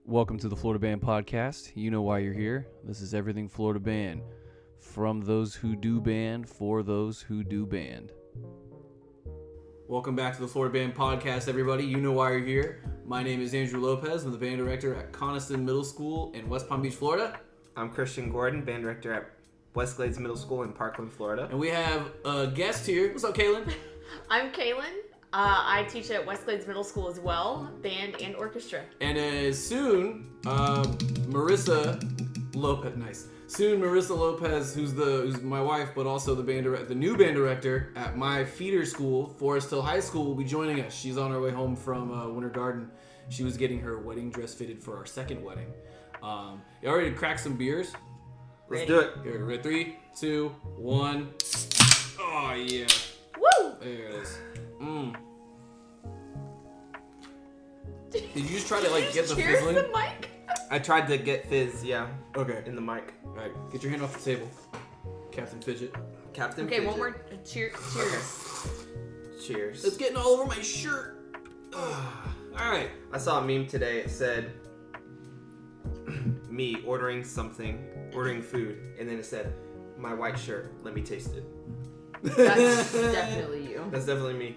Welcome to the Florida Band Podcast. You know why you're here. This is Everything Florida Band. From those who do band, for those who do band. Welcome back to the Florida Band Podcast, everybody. You know why you're here. My name is Andrew Lopez. I'm the band director at Coniston Middle School in West Palm Beach, Florida. I'm Christian Gordon, band director at West Glades Middle School in Parkland, Florida. And we have a guest here. What's up, Kaylin? I'm Kaylin. I teach at West Glades Middle School as well, band and orchestra. And soon, Marissa Lopez. Nice. Soon, Marissa Lopez, who's my wife, but also the new band director at my feeder school, Forest Hill High School, will be joining us. She's on her way home from Winter Garden. She was getting her wedding dress fitted for our second wedding. You already cracked some beers? Let's do it. Here, ready? 3, 2, 1. Oh yeah. Woo! There it is. Did you just try to get the Cheers fizzling? the mic? I tried to get fizz, Okay. in the mic. All right, get your hand off the table, Captain Fidget. Captain Okay, Fidget. one more. Cheers. Cheers. It's getting all over my shirt. All right. I saw a meme today. It said, me ordering food, and then it said, my white shirt, let me taste it. That's definitely you. That's definitely me,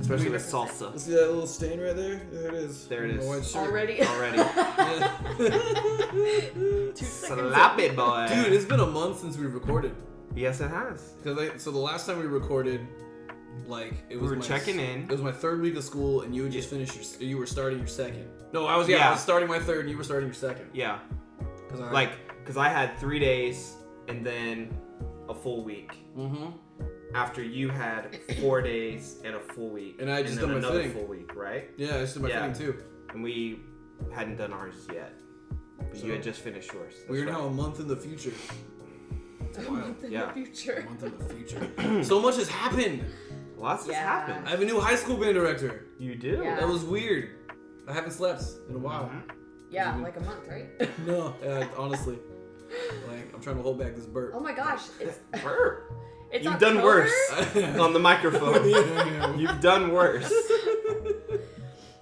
especially with salsa. See that little stain right there? There it is. There it is. My white shirt. Already? Already. 2 seconds. Slap it, boy. Dude, it's been a month since we recorded. Yes, it has. So the last time we recorded, it was We were checking in. It was my third week of school, and you had just finished you were starting your second. No, I was Yeah. I was starting my third, and you were starting your second. Yeah. Because I had 3 days and then a full week. Mm-hmm. After you had 4 days and a full week. And I just then done my another thing. full week, right? Yeah, I just did my thing too. And we hadn't done ours yet. But you had just finished yours. That's We're right. now a month in the future. A month in Yeah. the future. A month in the future. So much has happened. Lots has Yeah. happened. I have a new high school band director. You do? Yeah. That was weird. I haven't slept in a while. Mhm. Yeah, like a month, right? No, honestly. I'm trying to hold back this burp. Oh my gosh. It's Burp. it's You've October. done worse on the microphone. Yeah. You've done worse.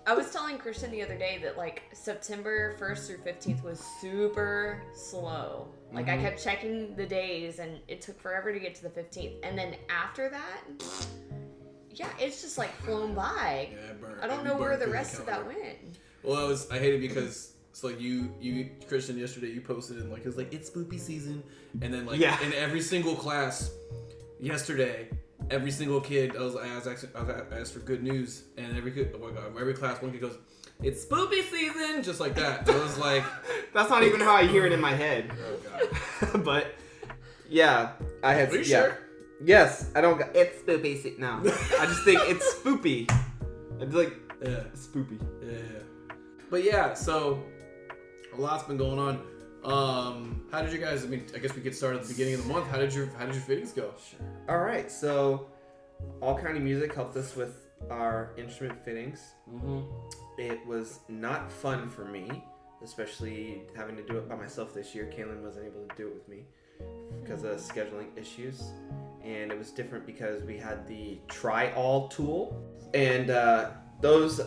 I was telling Christian the other day that September 1st through 15th was super slow. I kept checking the days and it took forever to get to the 15th. And then after that, yeah, it's just flown by. Yeah, it burned. I don't It know where burned the through rest of that calendar. went. Well, I hate it because it's you Christian yesterday you posted and it was it's spoopy season, and then in every single class yesterday, every single kid I asked for good news, and every class one kid goes, it's spoopy season, just like that. I was like, That's not even how I hear it in my head. oh god. But, yeah. I had... Are you yeah. sure? Yes. I don't... It's spoopy. No. I just think it's spoopy. It's Yeah. spoopy. Yeah. But yeah, so a lot's been going on. How did you guys? I guess we could start at the beginning of the month. How did your fittings go? All right. So, All County Music helped us with our instrument fittings. Mm-hmm. It was not fun for me, especially having to do it by myself this year. Kaylin wasn't able to do it with me because of scheduling issues. And it was different because we had the Try All tool. And those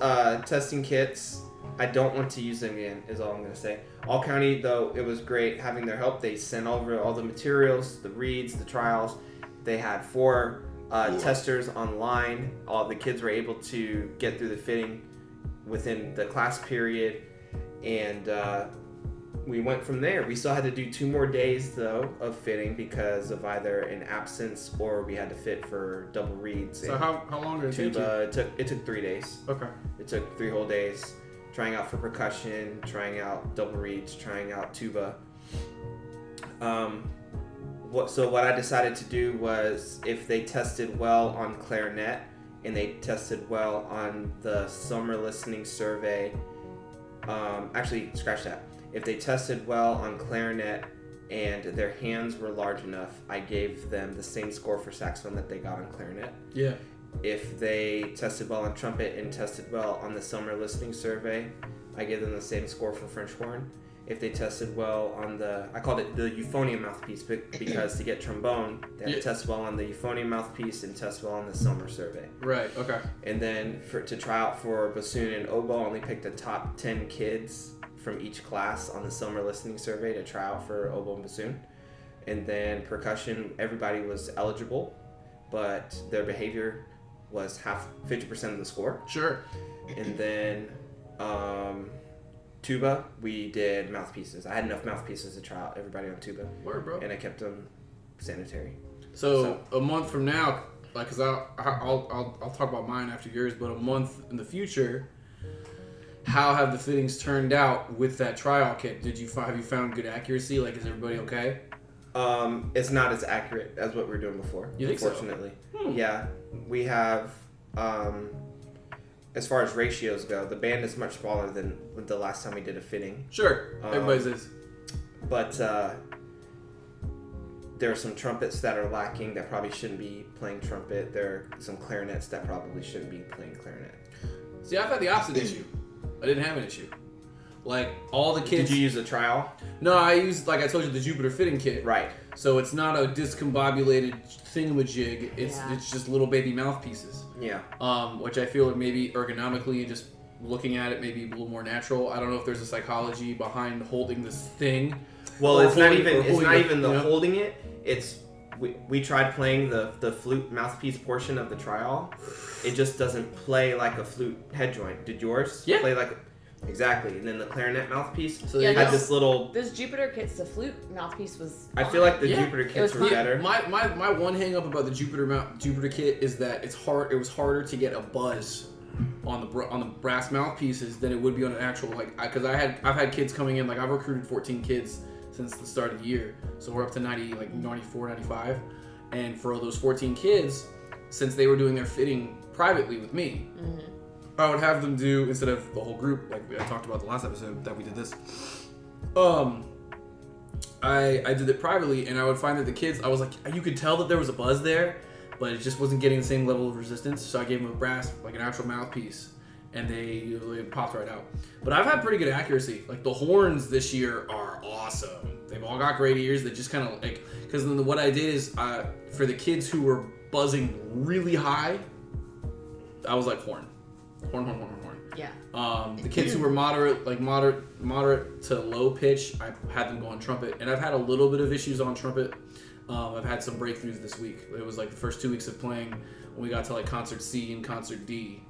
testing kits, I don't want to use them again, is all I'm going to say. All County, though, it was great having their help. They sent over all the materials, the reads, the trials. They had 4 testers online. All the kids were able to get through the fitting within the class period, and we went from there. We still had to do 2 more days though of fitting because of either an absence or we had to fit for double reads. So how long did it take you? It took 3 days. Okay. It took 3 whole days, trying out for percussion, trying out double reeds, trying out tuba. What I decided to do was, if they tested well on clarinet and they tested well on the summer listening survey, actually scratch that. If they tested well on clarinet and their hands were large enough, I gave them the same score for saxophone that they got on clarinet. Yeah. If they tested well on trumpet and tested well on the summer listening survey, I gave them the same score for French horn. If they tested well on I called it the euphonium mouthpiece because to get trombone, they had to test well on the euphonium mouthpiece and test well on the summer survey. Right, okay. And then to try out for bassoon and oboe, I only picked the top 10 kids from each class on the summer listening survey to try out for oboe and bassoon. And then percussion, everybody was eligible, but their behavior was 50% of the score. Sure. And then tuba, we did mouthpieces. I had enough mouthpieces to try out everybody on tuba. Word, bro. And I kept them sanitary. So a month from now, like, cause I'll talk about mine after yours, but a month in the future, how have the fittings turned out with that tryout kit? Have you found good accuracy? Like, is everybody okay? It's not as accurate as what we were doing before. You think so? Unfortunately. Yeah, we have. As far as ratios go, the band is much smaller than the last time we did a fitting. Sure, everybody's is. But there are some trumpets that are lacking that probably shouldn't be playing trumpet. There are some clarinets that probably shouldn't be playing clarinet. See, I've had the opposite issue. I didn't have an issue. Like, all the kids... Did you use a trial? No, I used, like I told you, the Jupiter fitting kit. Right. So it's not a discombobulated thingamajig. It's just little baby mouthpieces. Yeah. Which I feel are maybe ergonomically and just looking at it maybe a little more natural. I don't know if there's a psychology behind holding this thing. Well, it's not even the know? holding it. It's we tried playing the flute mouthpiece portion of the trial. It just doesn't play like a flute head joint. Did yours play like exactly? And then the clarinet mouthpiece had this little. Those Jupiter kits, the flute mouthpiece was. I feel like the Jupiter kits were better. My one hang up about the Jupiter kit is that it's hard. It was harder to get a buzz on the brass mouthpieces than it would be on an actual because I've had kids coming in, like I've recruited 14 kids since the start of the year, so we're up to 94, 95, and for those 14 kids, since they were doing their fitting privately with me, I would have them do, instead of the whole group like I talked about the last episode that we did this, I did it privately, and I would find that the kids, I was like, you could tell that there was a buzz there, but it just wasn't getting the same level of resistance, so I gave them a brass, like an actual mouthpiece, and they popped right out. But I've had pretty good accuracy. Like, the horns this year are awesome. They've all got great ears. They just kind of like, because then what I did is for the kids who were buzzing really high, I was like horn. Yeah. The kids who were moderate to low pitch, I had them go on trumpet, and I've had a little bit of issues on trumpet. I've had some breakthroughs this week. It was like the first 2 weeks of playing when we got to like concert C and concert D.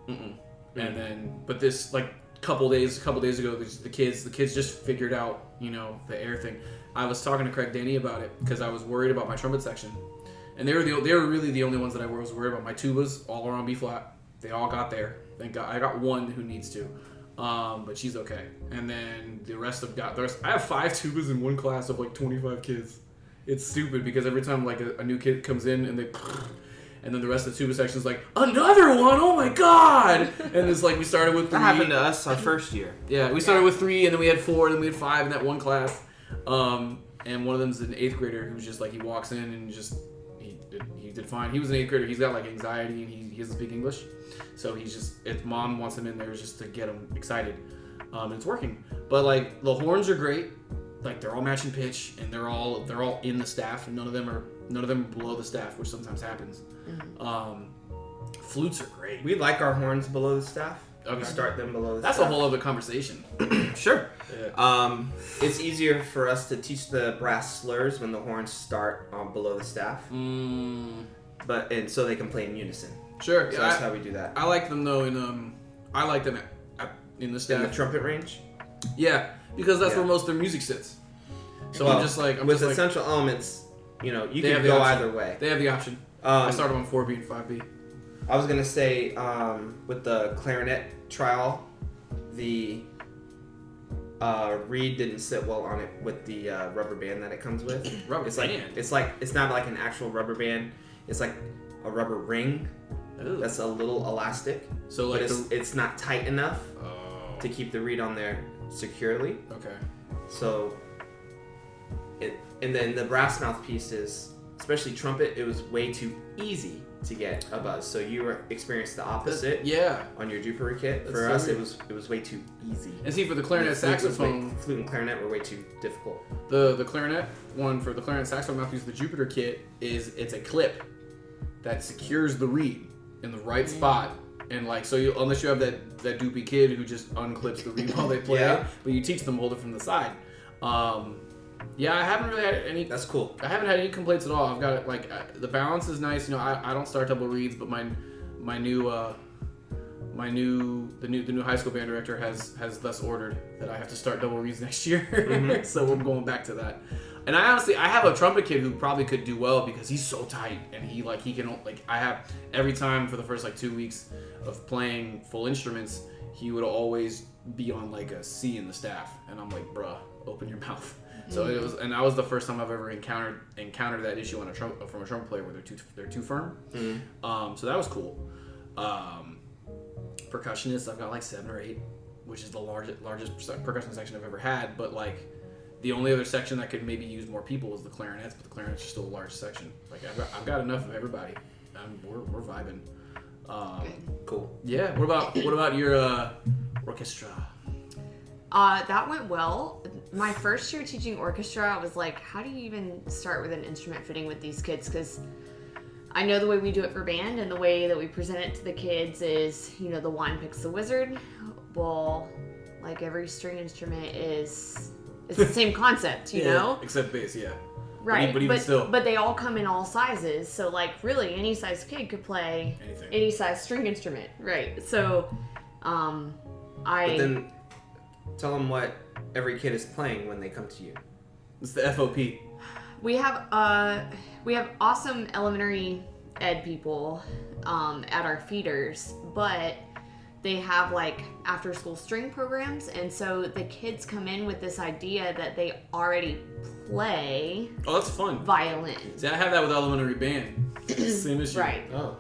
And then, but this like couple days ago, the kids just figured out, the air thing. I was talking to Craig Danny about it because I was worried about my trumpet section, and they were really the only ones that I was worried about. My tubas all are on B flat. They all got there. Thank God. I got one who needs to, but she's okay. And then the rest. I have 5 tubas in one class of like 25 kids. It's stupid because every time like a new kid comes in and then the rest of the tuba section is like, another one, oh my God! And it's like we started with 3. That happened to us our first year. Yeah, we started with 3, and then we had 4, and then we had 5 in that one class. And one of them's an 8th grader who's just like, he walks in and he did fine. He was an 8th grader. He's got like anxiety and he doesn't speak English. So if mom wants him in there just to get him excited. And it's working. But like the horns are great. Like they're all matching pitch and they're all in the staff, and none of them are below the staff, which sometimes happens. Flutes are great. We like our horns below the staff. Okay. We start them below the That's staff. a whole other conversation. Sure. Yeah. It's easier for us to teach the brass slurs when the horns start below the staff. And so they can play in unison. Sure. So that's how we do that. I like them though in the staff. In the trumpet range? Yeah, because that's where most of their music sits. So I'm just like essential elements, you can go either way. They have the option. I started on 4B and 5B. I was gonna say with the clarinet trial, the reed didn't sit well on it with the rubber band that it comes with. It's not like an actual rubber band. It's like a rubber ring that's a little elastic. So like it's not tight enough to keep the reed on there securely. Okay. So and then the brass mouthpieces, especially trumpet, it was way too easy to get a buzz. So you experienced the opposite. On your Jupiter kit. For us, it was way too easy. And see, for the clarinet saxophone, flute and clarinet were way too difficult. The clarinet one for the clarinet saxophone mouthpiece, the Jupiter kit it's a clip that secures the reed in the right spot And like, so unless you have that doopy kid who just unclips the reed while they play, Yeah. but you teach them hold it from the side. Yeah, I haven't really had any. That's cool. I haven't had any complaints at all. I've got it like the balance is nice. You know, I don't start double reeds, but the new high school band director has thus ordered that I have to start double reeds next year. Mm-hmm. So we're going back to that. And I have a trumpet kid who probably could do well because he's so tight and he can I have every time for the first like 2 weeks of playing full instruments, he would always be on like a C in the staff, and I'm like, bruh, open your mouth. So it was, and that was the first time I've ever encountered that issue on from a trumpet player where they're too firm. Mm-hmm. So that was cool. Percussionists, I've got like 7 or 8, which is the largest percussion section I've ever had. But like the only other section that could maybe use more people was the clarinets, but the clarinets are still a large section. Like I've got enough of everybody. We're vibing. Cool. Yeah. What about your orchestra? That went well. My first year teaching orchestra, I was like, how do you even start with an instrument fitting with these kids? Because I know the way we do it for band and the way that we present it to the kids is, the wand picks the wizard. Well, like every string instrument it's the same concept, you know? Except bass, yeah. Right, but even still. But they all come in all sizes, so like really any size kid could play any size string instrument, right? So, But then tell them what every kid is playing when they come to you. It's the FOP. We have awesome elementary ed people at our feeders, but they have like after school string programs, and so the kids come in with this idea that they already play. Oh, that's fun. Violin. See, I have that with elementary band. Same issue. Right. Oh.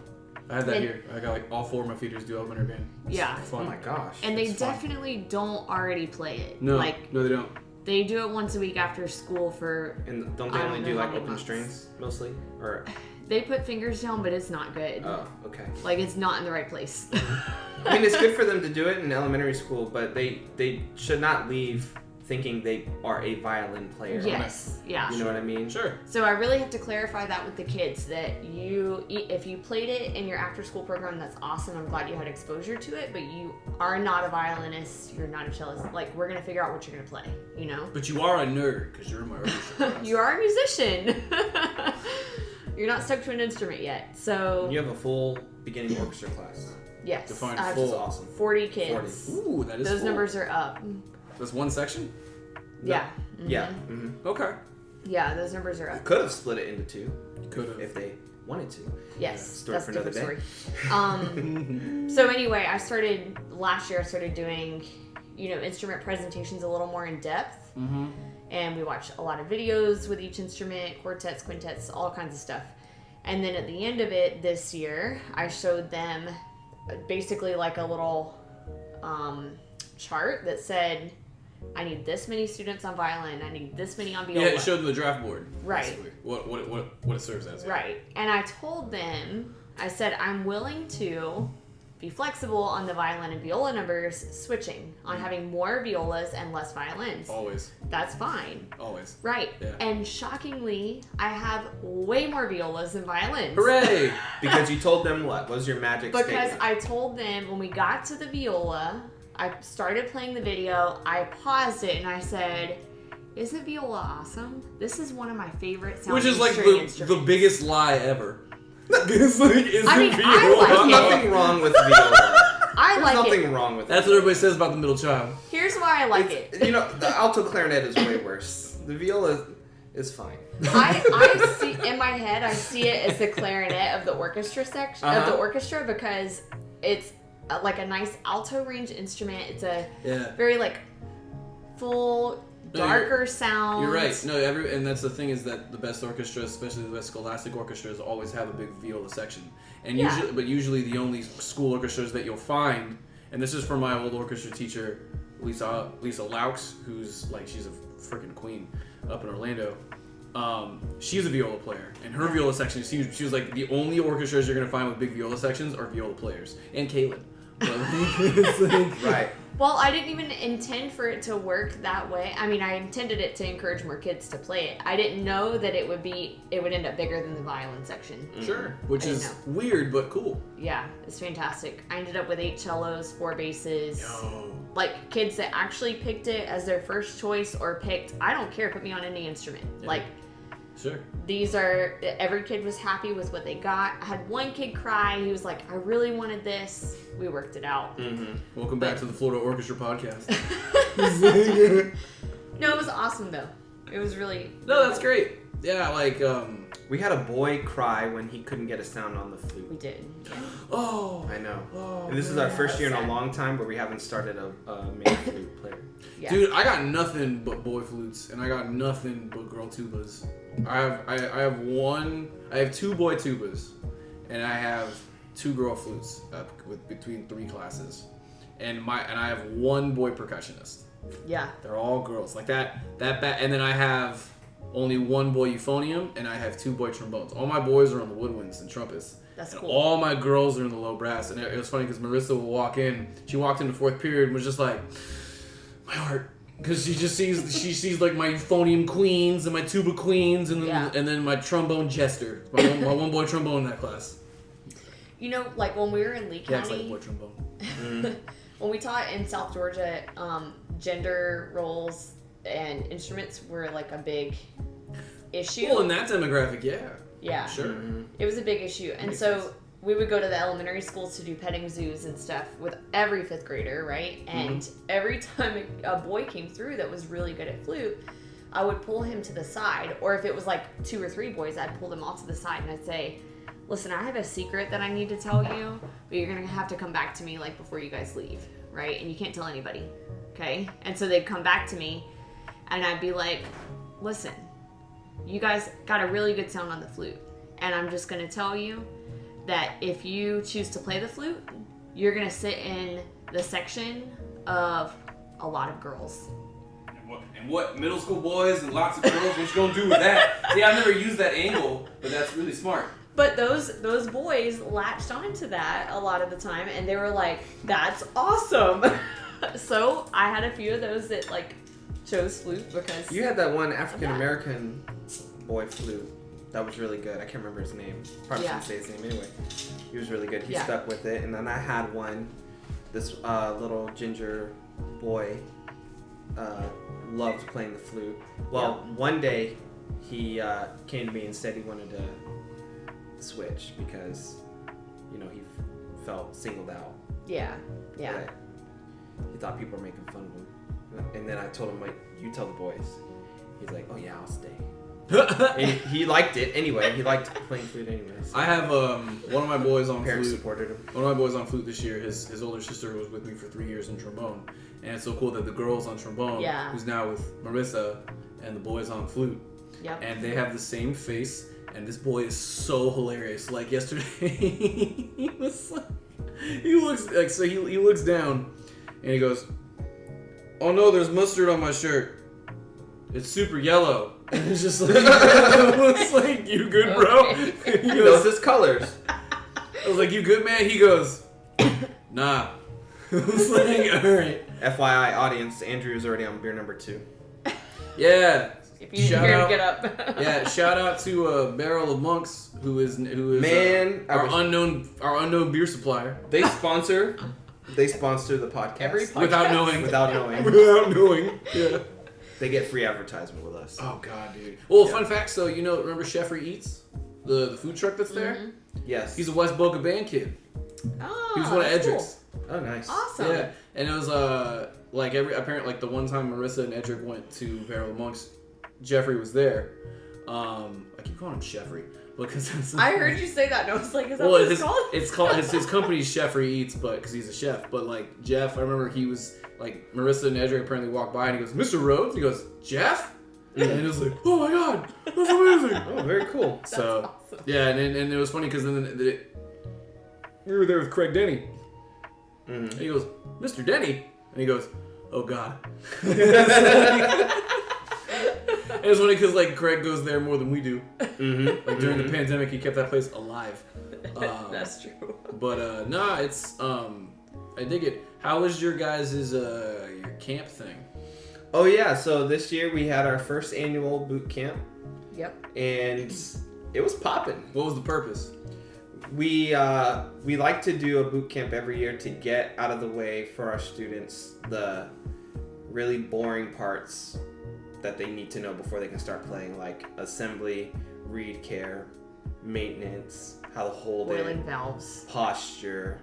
I have that here. I got like all 4 of my feeders do elementary band. It's yeah. fun. Oh my gosh. And they definitely don't already play it. No, like, no, they don't. They do it once a week after school for. And don't they I only don't do know how like many open months. strings mostly, or? They put fingers down, but it's not good. Oh, okay. Like it's not in the right place. I mean, it's good for them to do it in elementary school, but they should not leave thinking they are a violin player. Yes. Yeah. You know what I mean? Sure. So I really have to clarify that with the kids that if you played it in your after school program, that's awesome. I'm glad you had exposure to it, but you are not a violinist. You're not a cellist. Like we're going to figure out what you're going to play, But you are a nerd because you're in my orchestra class. You are a musician. You're not stuck to an instrument yet. So You have a full beginning orchestra class. yes. Define I have full. Which is awesome. 40 kids. 40. Ooh, that is Those full. numbers are up. That's one section? Yeah. Yeah. Mm-hmm. Okay. Yeah, those numbers are up. Could have split it into 2 Could have. if they wanted to. Yes, Story that's for a different another story. So anyway, last year I started doing, instrument presentations a little more in depth. Mm-hmm. And we watched a lot of videos with each instrument, quartets, quintets, all kinds of stuff. And then at the end of it this year, I showed them basically like a little chart that said, I need this many students on violin, I need this many on viola. Yeah, it showed them the draft board. Right. Basically. What it serves as. Right. And I told them, I said, I'm willing to be flexible on the violin and viola numbers, switching on having more violas and less violins. Always. That's fine. Always. Right. Yeah. And shockingly, I have way more violas than violins. Hooray! Because you told them what? What was your magic Because statement? I told them when we got to the viola, I started playing the video, I paused it, and I said, isn't viola awesome? This is one of my favorite sounding Which is like string the instruments. biggest lie ever. It's like, isn't I mean, viola? I like There's it. nothing wrong with viola. I There's like nothing it. wrong with That's it. what everybody says about the middle child. Here's why I like it. The alto clarinet is way worse. The viola is fine. I see in my head, I see it as the clarinet of the orchestra section of the Uh-huh. orchestra because it's like a nice alto range instrument. It's a Yeah. very like full darker sound. You're right. No, and that's the thing is that the best orchestras, especially the best scholastic orchestras, always have a big viola section. And Yeah. usually the only school orchestras that you'll find, and this is from my old orchestra teacher, Lisa Laux, who's like she's a freaking queen up in Orlando. She's a viola player, and her viola section is huge. She was like the only orchestras you're gonna find with big viola sections are viola players, and Caitlin. But it's like, Right. Well, I didn't even intend for it to work that way. I mean, I intended it to encourage more kids to play it. I didn't know that it would end up bigger than the violin section. sure, which I didn't is know. weird but cool. Yeah, it's fantastic. I ended up with 8 cellos, 4 basses. Yo. Like, kids that actually picked it as their first choice or picked, I don't care, put me on any instrument. Yeah. Like, Sure. every kid was happy with what they got. I had one kid cry. He was like, I really wanted this. We worked it out. Mm-hmm. Welcome back to the Florida Orchestra Podcast. No, it was awesome, though. It was really... No, that's great. Yeah, like, We had a boy cry when he couldn't get a sound on the We flute. did. oh. I know. Oh, And this is our man. first year in a Sad. long time where we haven't started a main flute player. Yeah. Dude, I got nothing but boy flutes, and I got nothing but girl tubas. I have 2 boy tubas, and I have 2 girl flutes with between 3 classes, and I have 1 boy percussionist. Yeah. They're all girls like that, and then I have only 1 boy euphonium, and I have 2 boy trombones. All my boys are on the woodwinds and trumpets. That's And cool. all my girls are in the low brass, and it was funny because Marissa would walk in. She walked into 4th period and was just like, my heart, because she sees like my euphonium queens and my tuba queens, and then Yeah. and then my trombone jester, my one boy trombone in that class. You know, like when we were in Lee Yeah, it's like County, boy trombone. when we taught in South Georgia, gender roles and instruments were like a big issue. Well, in that demographic, yeah, Yeah. sure. Mm-hmm. It was a big issue. And Makes so sense. we would go to the elementary schools to do petting zoos and stuff with every 5th grader, right? And every time a boy came through that was really good at flute, I would pull him to the side. Or if it was like 2 or 3 boys, I'd pull them all to the side and I'd say, listen, I have a secret that I need to tell you, but you're going to have to come back to me like before you guys leave, right? And you can't tell anybody, okay? And so they'd come back to me and I'd be like, listen, you guys got a really good sound on the flute. And I'm just going to tell you that if you choose to play the flute, you're going to sit in the section of a lot of girls. And what middle school boys and lots of girls? What you gonna do with that? See, I've never used that angle, but that's really smart. But those boys latched onto that a lot of the time, and they were like, "That's awesome." So I had a few of those that like chose flute because You had that one African American boy flute that was really good. I can't remember his name. Probably Yeah. shouldn't say his name anyway. He was really good. He Yeah. stuck with it. And then I had one, this little ginger boy loved playing the flute. Well, one day he came to me and said he wanted to switch because, you know, he felt singled out. yeah. But he thought people were making fun of him. And then I told him, like, you tell the boys. He's like, oh yeah, I'll stay. And he liked it anyway. He liked playing flute anyway. So I have one of my boys on parents flute. supported him. One of my boys on flute this year. His older sister was with me for 3 years in trombone, and it's so cool that the girls on trombone, Yeah. who's now with Marissa, and the boys on flute, Yep. and they have the same face. And this boy is so hilarious. Like yesterday, he was like, he looks down, and he goes, "Oh no, there's mustard on my shirt. It's super yellow." And it's just like, I was like, "You good, bro?" Okay. He He knows goes, his colors. I was like, "You good, man?" He goes, "Nah." I was like, "All right." FYI, audience, Andrew's already on beer number 2. Yeah. If you didn't Shout hear out- it, get up. Yeah. Shout out to Barrel of Monks, who is Man, I our wish- unknown beer supplier. They sponsor the podcast. Every podcast. Without knowing. Without knowing. Without knowing. Yeah. They get free advertisement with us. Oh god, dude. Well, Yeah. fun fact. So remember Sheffrey Eats, the food truck that's there? Mhm. Yes. He's a West Boca Band kid. Oh, He was one of that's Edric's. Oh, nice. Cool. Awesome. Yeah, and it was apparently the one time Marissa and Edric went to Barrel of Monks, Jeffrey was there. I keep calling him Sheffrey because that's I heard you say that, and I was like, "Is that well, what it's called?" his company's Sheffrey Eats, but because he's a chef. But like Jeff, I remember he was like Marissa and Edric apparently walked by and he goes, "Mr. Rhodes," he goes, "Jeff," and it was like, "Oh my god, that's amazing." Oh, very cool. So awesome. yeah, and it was funny because then we were there with Craig Denny. Mhm. And he goes, "Mr. Denny," and he goes, "Oh God." It was funny because like Craig goes there more than we do. Mm-hmm. Like during the pandemic, he kept that place alive. That's true. But nah, it's I dig it. How was your guys' your camp thing? Oh yeah, so this year we had our first annual boot camp. Yep. And it was popping. What was the purpose? We like to do a boot camp every year to get out of the way for our students the really boring parts that they need to know before they can start playing, like assembly, read care, maintenance, how to hold Boiling it, valves. posture,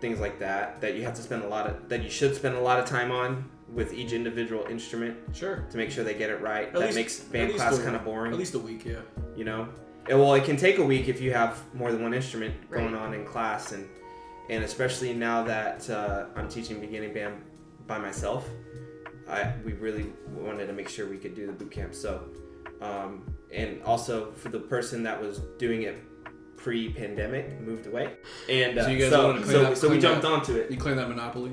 things like that you have to spend that you should spend a lot of time on with each individual instrument. Sure. To make sure they get it right. That makes band class kind of boring. At least a week, yeah. It can take a week if you have more than one instrument going Right. on in class, and especially now that I'm teaching beginning band by myself, we really wanted to make sure we could do the boot camp. So, and also for the person that was doing it pre-pandemic moved away, and So you guys wanted to clean so we that- jumped onto it. You claim that monopoly?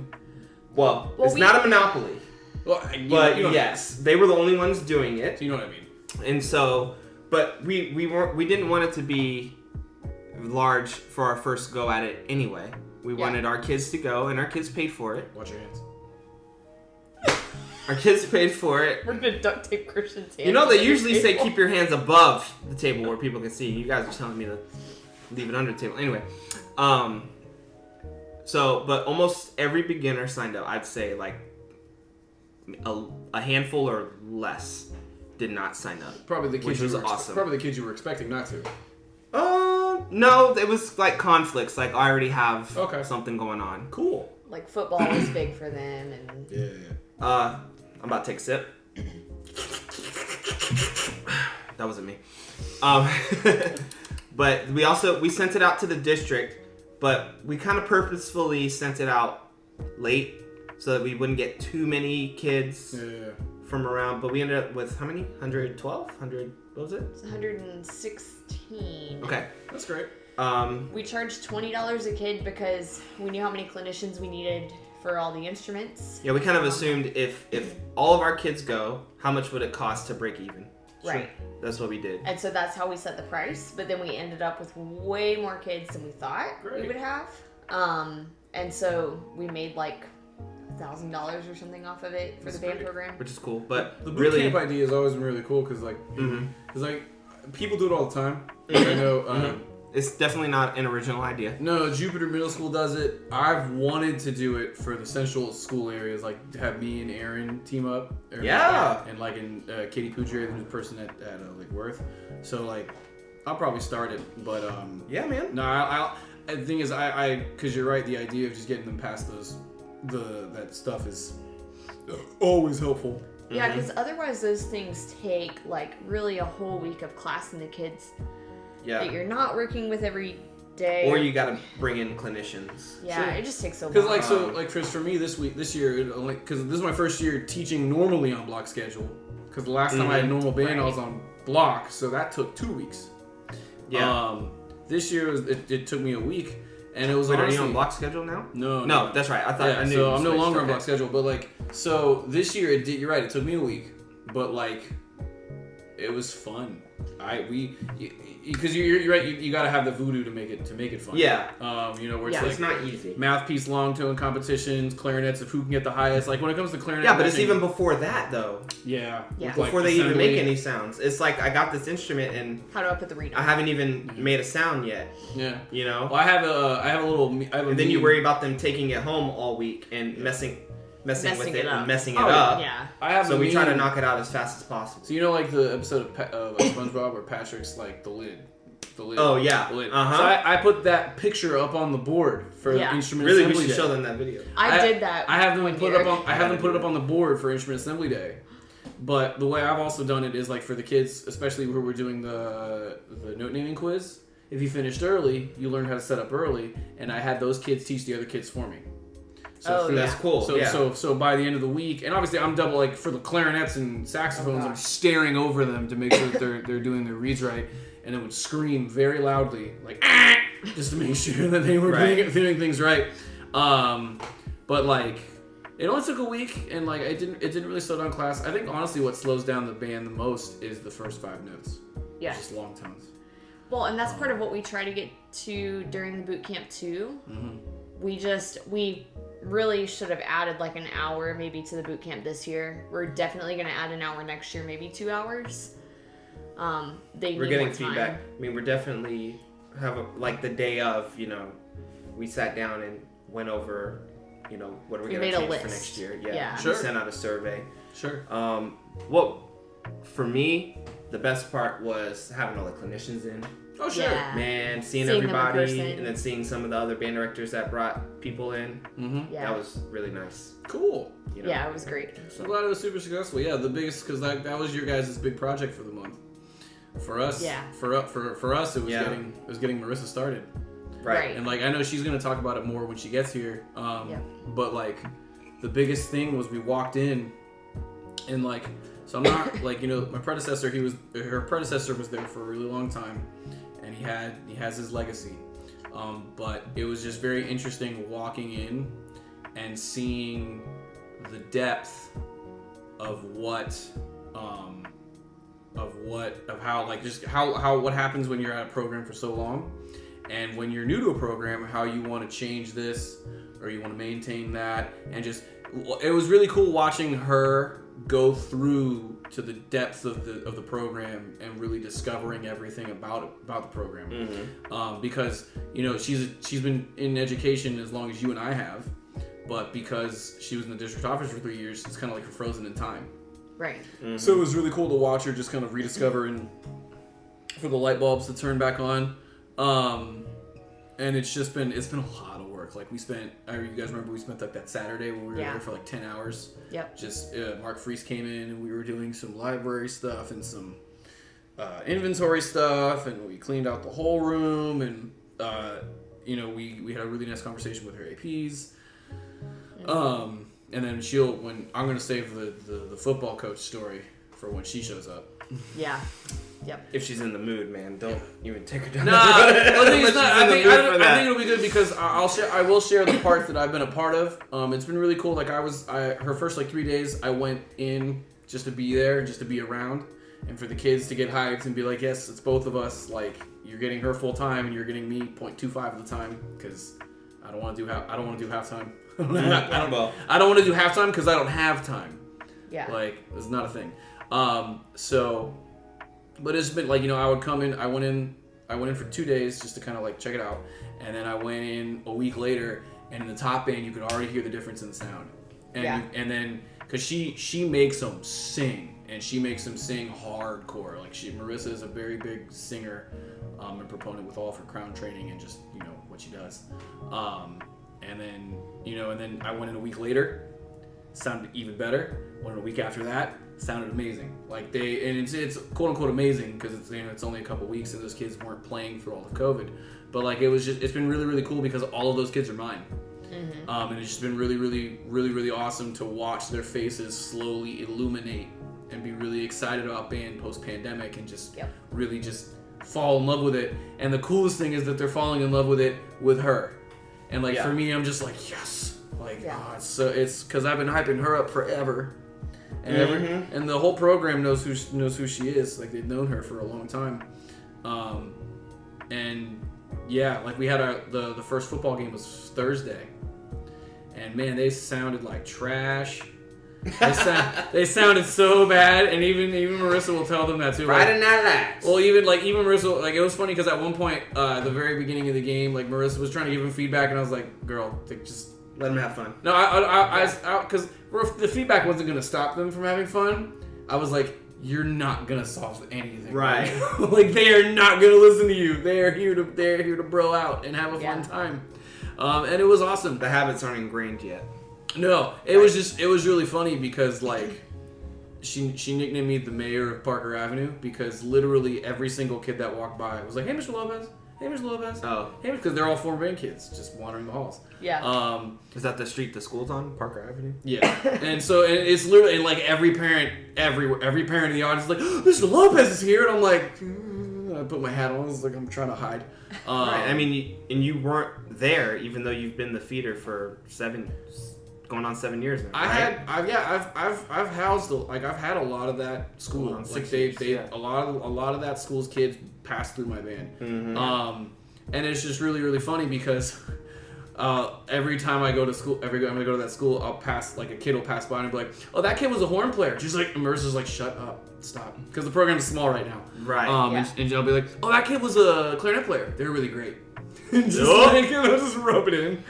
Well, it's not a monopoly, Well, but yes, they were the only ones doing it. You know what I mean? And so, but we didn't want it to be large for our first go at it anyway. We wanted our kids to go, and our kids paid for it. Watch your hands. Our kids paid for it. We're gonna duct tape Christian's hands. You know, to they the usually say table. keep your hands above the table where people can see. You guys are telling me to leave it under the table. Anyway, but almost every beginner signed up. I'd say like a handful or less did not sign up. Probably the kids Which was you were awesome. Probably the kids you were expecting not to. No, it was like conflicts. Like I already have something going on. Cool. Like football was big for them, and Yeah. I'm about to take a sip. That wasn't me. But we sent it out to the district, but we kind of purposefully sent it out late so that we wouldn't get too many kids from around. But we ended up with how many? 112? 100? What was it? it's 116. Okay. That's great. We charged $20 a kid because we knew how many clinicians we needed for all the instruments. Yeah, we kind of assumed if all of our kids go, how much would it cost to break even? Right. That's what we did. And so that's how we set the price. But then we ended up with way more kids than we thought Great. we would have. And so we made like $1,000 or something off of it for That's the band great. program. Which is cool, but The boot really, camp idea has always been really cool because people do it all the time. I know. it's definitely not an original idea. No, Jupiter Middle School does it. I've wanted to do it for the central school areas, like to have me and Aaron team up. Yeah. And like in Katie Poudre, the new person at Lake Worth. So like, I'll probably start it, but Yeah, man. no, the thing is, because you're right, the idea of just getting them past that stuff is always helpful. Yeah, because otherwise those things take like really a whole week of class and the kids that Yeah. you're not working with every day. Or you gotta bring in clinicians. Yeah, Sure. it just takes so long. Because Chris, for me this year, because this is my first year teaching normally on block schedule. Because the last time I had normal band, I was on block, so that took 2 weeks. Yeah. This year it took me a week, and it was Wait, honestly, are you on block schedule now? No, that's right. I thought I knew. so you I'm no switched. longer on Okay. block schedule, but so this year you're right, it took me a week, but it was fun. Because you're right, you gotta have the voodoo to make it fun. Yeah. Where it's Yeah. like It's not easy. mouthpiece long tone competitions, clarinets of who can get the highest. Like when it comes to clarinet, Yeah, but it's matching- even before that though. Yeah. with, Before they even assembly. make any sounds. It's like I got this instrument and How do I put the reed I on? haven't even made a sound yet. Yeah. You know. Well, I have a little. And then you worry about them taking it home all week and messing with Messing it it up. and messing it Oh, up. Yeah. I have. So a we try to meme- knock it out as fast as possible. So like the episode of SpongeBob where Patrick's like the lid. Oh yeah. The lid. Uh-huh. So I put that picture up on the board for Yeah. instrument Really, we assembly should day. show them that video. I did that. I have them one put year. up on. I have them put it up on the board for instrument assembly day. But the way I've also done it is like for the kids, especially where we're doing the note naming quiz. If you finished early, you learned how to set up early, and I had those kids teach the other kids for me. Oh, through- yeah. That's cool. So, yeah. so by the end of the week, and obviously I'm double like for the clarinets and saxophones, Oh, I'm gosh. staring over them to make sure that they're doing their reads right, and it would scream very loudly like just to make sure that they were Right. doing things right. But like it only took a week, and like it didn't really slow down class. I think honestly what slows down the band the most is the first 5 notes. Yeah. Just long tones. Well, and that's part of what we try to get to during the boot camp too. Mm-hmm. we really should have added like an hour maybe to the boot camp this year. We're definitely going to add an hour next year, maybe 2 hours. We're need getting more time. feedback. I mean, we're definitely like the day of, we sat down and went over, what are we going to change for next year? Yeah. Sure. We sent out a survey. Sure. Well, for me, the best part was having all the clinicians in. Oh, sure. Yeah. Man, seeing Seeing them in everybody person. and then seeing some of the other band directors that brought people in. Mm-hmm. Yeah. That was really nice. Cool. Yeah, it was great. I'm glad it was super successful. Yeah, the biggest, because that was your guys' big project for the month. For us, for us, it was getting Marissa started. Right. And like I know she's gonna talk about it more when she gets here. But like the biggest thing was we walked in, and like so I'm not like my predecessor. Her predecessor was there for a really long time, and he has his legacy. But it was just very interesting walking in and seeing the depth of how what happens when you're at a program for so long, and when you're new to a program, how you want to change this or you want to maintain that, and just it was really cool watching her go through to the depth of the program and really discovering everything about the program. Mm-hmm. Because she's been in education as long as you and I have, but because she was in the district office for 3 years, it's kind of like we're frozen in time. Right. Mm-hmm. So it was really cool to watch her just kind of rediscover and for the light bulbs to turn back on. And it's been a lot of work. Like you guys remember we spent like that Saturday when we were there for like 10 hours. Yep. Just Mark Freese came in and we were doing some library stuff and some inventory stuff, and we cleaned out the whole room, and we had a really nice conversation with her APs. And then when I'm gonna save the football coach story for when she shows up. Yeah. Yep. If she's in the mood, man, don't even take her down. Nah, I think it'll be good because I will share the parts that I've been a part of. It's been really cool. Like her first 3 days, I went in just to be there, just to be around, and for the kids to get hyped and be like, yes, it's both of us. Like you're getting her full time and you're getting me 0.25 of the time because I don't want to do halftime. I don't want to do halftime because I don't have time. Yeah. Like it's not a thing. But it's been like I would come in. I went in for 2 days just to kind of like check it out, and then I went in a week later, and in the top band you could already hear the difference in the sound. And and then because she makes them sing, and she makes them sing hardcore. Like Marissa is a very big singer, and proponent with all of her crown training and just what she does. And then I went in a week later, sounded even better. Went in a week after that, sounded amazing. Like it's quote unquote amazing because it's only a couple weeks and those kids weren't playing through all of COVID. But like it's been really, really cool because all of those kids are mine. Mm-hmm. And it's just been really, really, really, really awesome to watch their faces slowly illuminate and be really excited about band post-pandemic and just really just fall in love with it. And the coolest thing is that they're falling in love with it with her. And like for me, I'm just like, yes. Like it's because I've been hyping her up forever. And and the whole program knows who she is. Like they've known her for a long time. And yeah, like we had the first football game was Thursday. And man, they sounded like trash. They sounded so bad, and even Marissa will tell them that too. Friday Night Lights. Well, even Marissa, like it was funny because at one point, the very beginning of the game, like Marissa was trying to give him feedback, and I was like, "Girl, just let them have fun." No, because the feedback wasn't gonna stop them from having fun. I was like, "You're not gonna solve anything, right? Like they are not gonna listen to you. They are here to bro out and have a fun time." And it was awesome. The habits aren't ingrained yet. No, it was really funny because like she nicknamed me the mayor of Parker Avenue because literally every single kid that walked by was like, "Hey, Mr. Lopez. Hey, Mr. Lopez." Oh. Hey, because they're all former band kids just wandering the halls. Yeah. Is that the street the school's on? Parker Avenue? Yeah. and it's literally like every parent in the audience is like, oh, "Mr. Lopez is here," and I'm like, I put my hat on. It's like I'm trying to hide. Right. I mean, you weren't there, even though you've been the feeder for going on 7 years now. I've housed I've had a lot of that school. Like a lot of that school's kids passed through my band. Mm-hmm. And it's just really, really funny because every time I go to school, every time I go to that school, I'll pass, like, a kid will pass by and be like, oh, that kid was a horn player. She's like, and Marissa's like, shut up, stop. Because the program is small right now. Right. And I'll be like, oh, that kid was a clarinet player. They're really great. Just rub it in.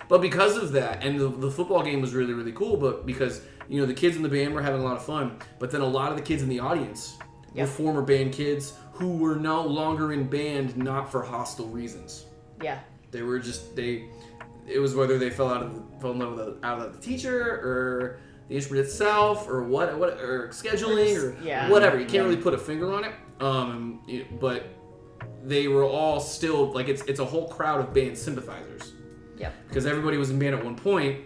But because of that, and the football game was really, really cool, but because, you know, the kids in the band were having a lot of fun, but then a lot of the kids in the audience were former band kids who were no longer in band, not for hostile reasons. Yeah. They were just, it was whether they fell in love with the teacher, or the instrument itself, or what or scheduling, or whatever. You can't really put a finger on it. But they were all still, like, it's a whole crowd of band sympathizers. Yep. Because everybody was in band at one point,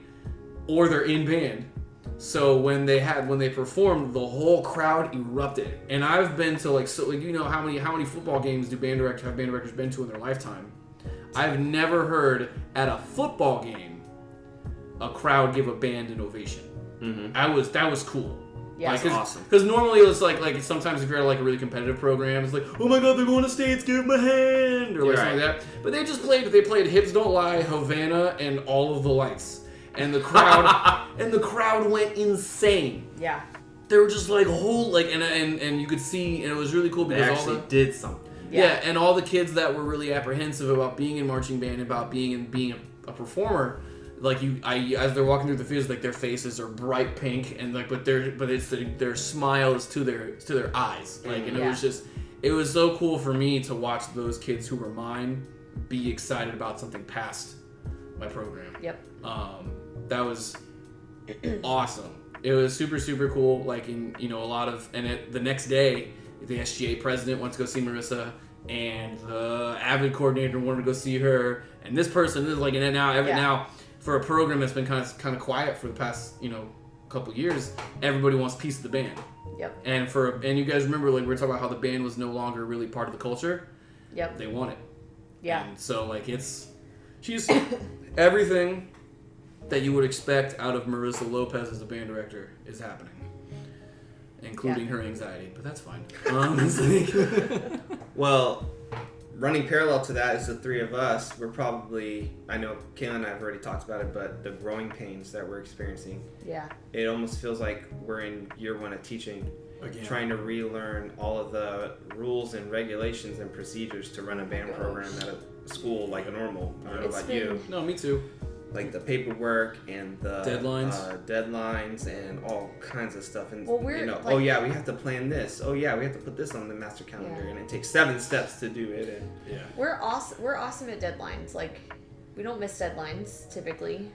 or they're in band. So when they performed, the whole crowd erupted. And I've been to, like, so, like, you know, how many football games have band directors been to in their lifetime? I've never heard at a football game a crowd give a band an ovation. Mm-hmm. That was cool. Yeah, like, that's awesome. Because normally it's like sometimes if you're at like a really competitive program, it's like, oh my god, they're going to states, give them a hand, or like something like that. But they played Hips Don't Lie, Havana, and All of the Lights, and the crowd went insane. Yeah. They were just like and you could see, and it was really cool because they actually did something. Yeah, and all the kids that were really apprehensive about being in marching band, about being a performer, like as they're walking through the fields, like their faces are bright pink, and like but their smile is to their eyes, like, and it was so cool for me to watch those kids who were mine be excited about something past my program. Yep. That was awesome. It was super, super cool. Like, in, you know, the next day, the SGA president went to go see Marissa, and the Avid coordinator wanted to go see her, and this person is like, and now for a program that's been kind of quiet for the past, you know, couple years, everybody wants a piece of the band. Yep. And you guys remember, like, we were talking about how the band was no longer really part of the culture. Yep. They want it. Yeah. And so, like, she's everything that you would expect out of Marissa Lopez as a band director is happening, including her anxiety, but that's fine. Well, running parallel to that is the three of us. We're probably, I know Kayla and I have already talked about it, but the growing pains that we're experiencing. Yeah. It almost feels like we're in year one of teaching, again, trying to relearn all of the rules and regulations and procedures to run a band program at a school like a normal. I don't know about you. No, me too. Like the paperwork and the deadlines and all kinds of stuff. And we're, you know, like, we have to plan this. Oh yeah, we have to put this on the master calendar, and it takes 7 steps to do it. And we're awesome at deadlines. Like, we don't miss deadlines typically.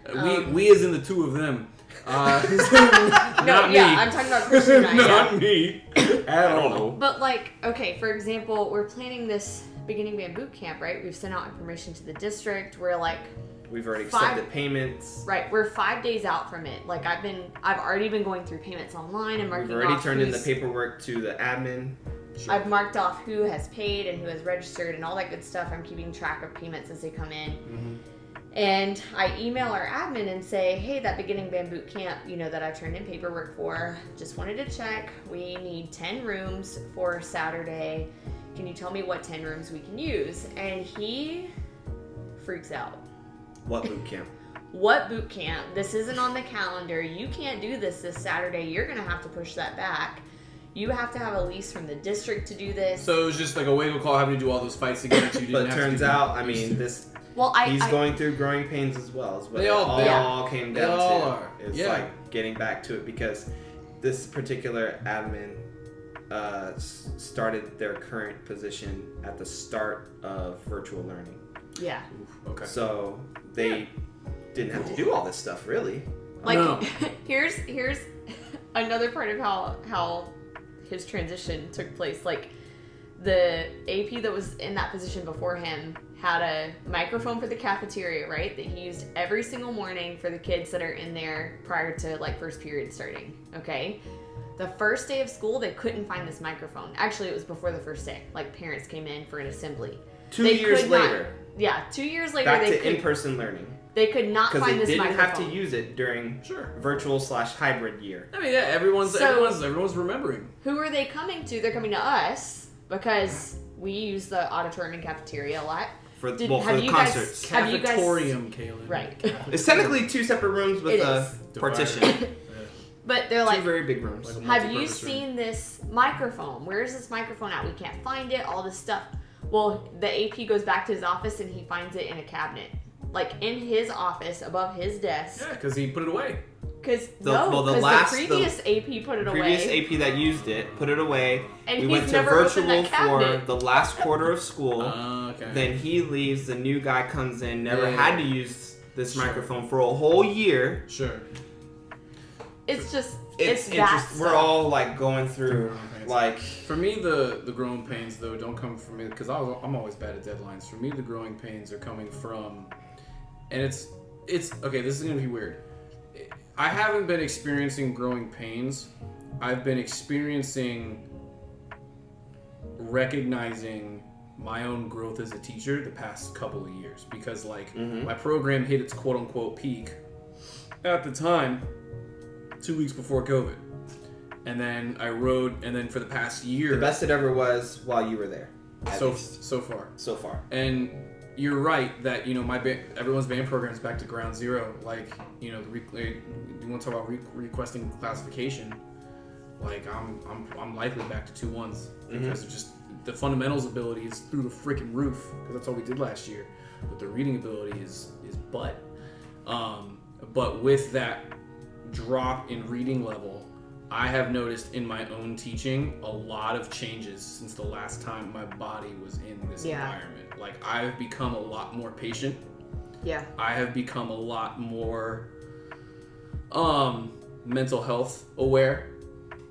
We as in the two of them. Not me. I'm talking about Christian and I. Not me at all. But, like, okay, for example, we're planning this beginning band boot camp, right? We've sent out information to the district. We're like, we've already accepted payments. Right, we're 5 days out from it. Like, I've already been going through payments online and marking off. We've already turned in the paperwork to the admin. Sure. I've marked off who has paid and who has registered and all that good stuff. I'm keeping track of payments as they come in. Mm-hmm. And I email our admin and say, hey, that beginning band boot camp, you know, that I've turned in paperwork for, just wanted to check. We need 10 rooms for Saturday. Can you tell me what 10 rooms we can use? And he freaks out. What boot camp? What boot camp? This isn't on the calendar. You can't do this Saturday. You're going to have to push that back. You have to have a lease from the district to do this. So it was just like a wake-up call having to do all those fights again that you didn't but have turns to do. out, I mean, he's going through growing pains as well. Is what they all came down to. It's like getting back to it, because this particular admin started their current position at the start of virtual learning. Yeah. Okay. So they didn't have to do all this stuff, really. Like, here's another part of how his transition took place. Like, the AP that was in that position before him had a microphone for the cafeteria, right? That he used every single morning for the kids that are in there prior to, like, first period starting, okay? The first day of school, they couldn't find this microphone. Actually, it was before the first day. Like, parents came in for an assembly. 2 years later. 2 years later, back to in-person learning. They could not find this microphone. Because they didn't have to use it during virtual/hybrid year. I mean, yeah, everyone's remembering. Who are they coming to? They're coming to us because we use the auditorium and cafeteria a lot. for Did- the have you guys- concerts. Have you guys- Cafetorium, Kaylin. Right. It's technically 2 separate rooms with It a is. partition. But they're 2 like, very big rooms. Like a have you multi-purpose room. seen this microphone? Where is this microphone at? We can't find it. All this stuff. Well, the AP goes back to his office and he finds it in a cabinet, like in his office above his desk. Yeah, because he put it away. Because the previous AP put it Previous away. AP that used it put it away. And we he's went to never opened virtual that for cabinet. the last quarter of school. Okay. Then he leaves. The new guy comes in. Never Yeah. had to use this Sure. microphone for a whole year. Sure. It's just It's that interesting. We're stuff. all like going through like. For me, the growing pains though don't come from me because I'm always bad at deadlines. For me, the growing pains are coming from, and it's okay. This is gonna be weird. I haven't been experiencing growing pains. I've been experiencing recognizing my own growth as a teacher the past couple of years because like my program hit its quote unquote peak at the time 2 weeks before COVID. And then and then for the past year. The best it ever was while you were there. So far. So far. And you're right that, everyone's band program is back to ground zero. Like, you want to talk about requesting classification. Like, I'm likely back to 2-1s because of just the fundamentals ability is through the freaking roof because that's all we did last year. But the reading ability is butt. But with that drop in reading level, I have noticed in my own teaching a lot of changes since the last time my body was in this environment. Like, I've become a lot more patient. Yeah. I have become a lot more mental health aware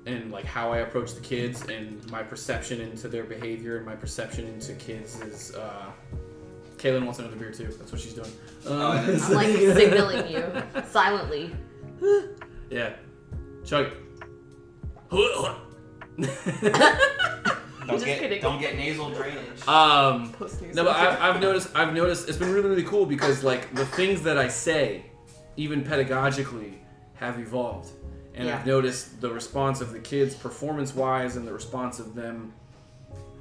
and like how I approach the kids and my perception into their behavior and my perception into kids is Kaylin wants another beer too. That's what she's doing. I'm like signaling you silently. Yeah. Chug. Just kidding. Don't get nasal drainage. Post-news. No, but I've noticed it's been really, really cool because like the things that I say, even pedagogically, have evolved. And I've noticed the response of the kids performance-wise and the response of them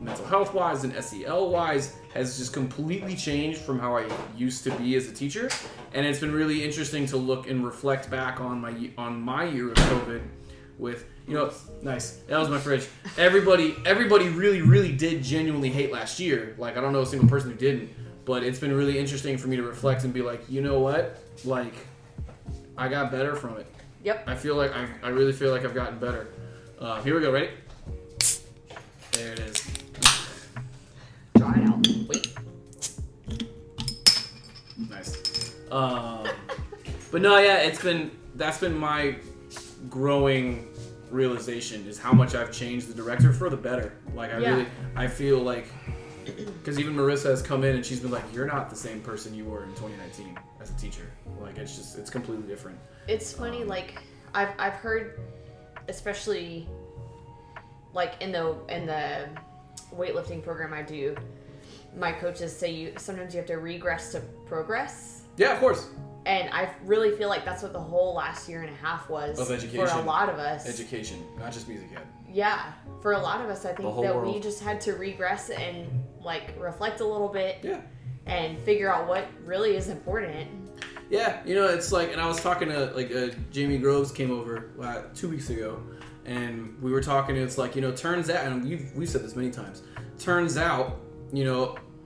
mental health-wise and SEL-wise has just completely changed from how I used to be as a teacher. And it's been really interesting to look and reflect back on my year of COVID with, nice. That was my fridge. Everybody really, really did genuinely hate last year. Like, I don't know a single person who didn't. But it's been really interesting for me to reflect and be like, you know what? Like, I got better from it. Yep. I really feel like I've gotten better. Here we go. Ready? There it is. Dry it out. Wait. Nice. But no, yeah, that's been my growing realization is how much I've changed the director for the better. Like I feel like, because even Marissa has come in and she's been like, you're not the same person you were in 2019 as a teacher. Like it's completely different. It's funny, like I've heard, especially like in the weightlifting program I do, my coaches say sometimes you have to regress to progress. Yeah, of course. And I really feel like that's what the whole last year and a half was Of education. for a lot of us. Education, not just music ed. Yeah, for a lot of us, I think whole that world. we just had to regress and like reflect a little bit. Yeah. And figure out what really is important. Yeah, it's like, and I was talking to Jamie Groves came over 2 weeks ago, and we were talking. And it's like, turns out, and we've said this many times. Turns out,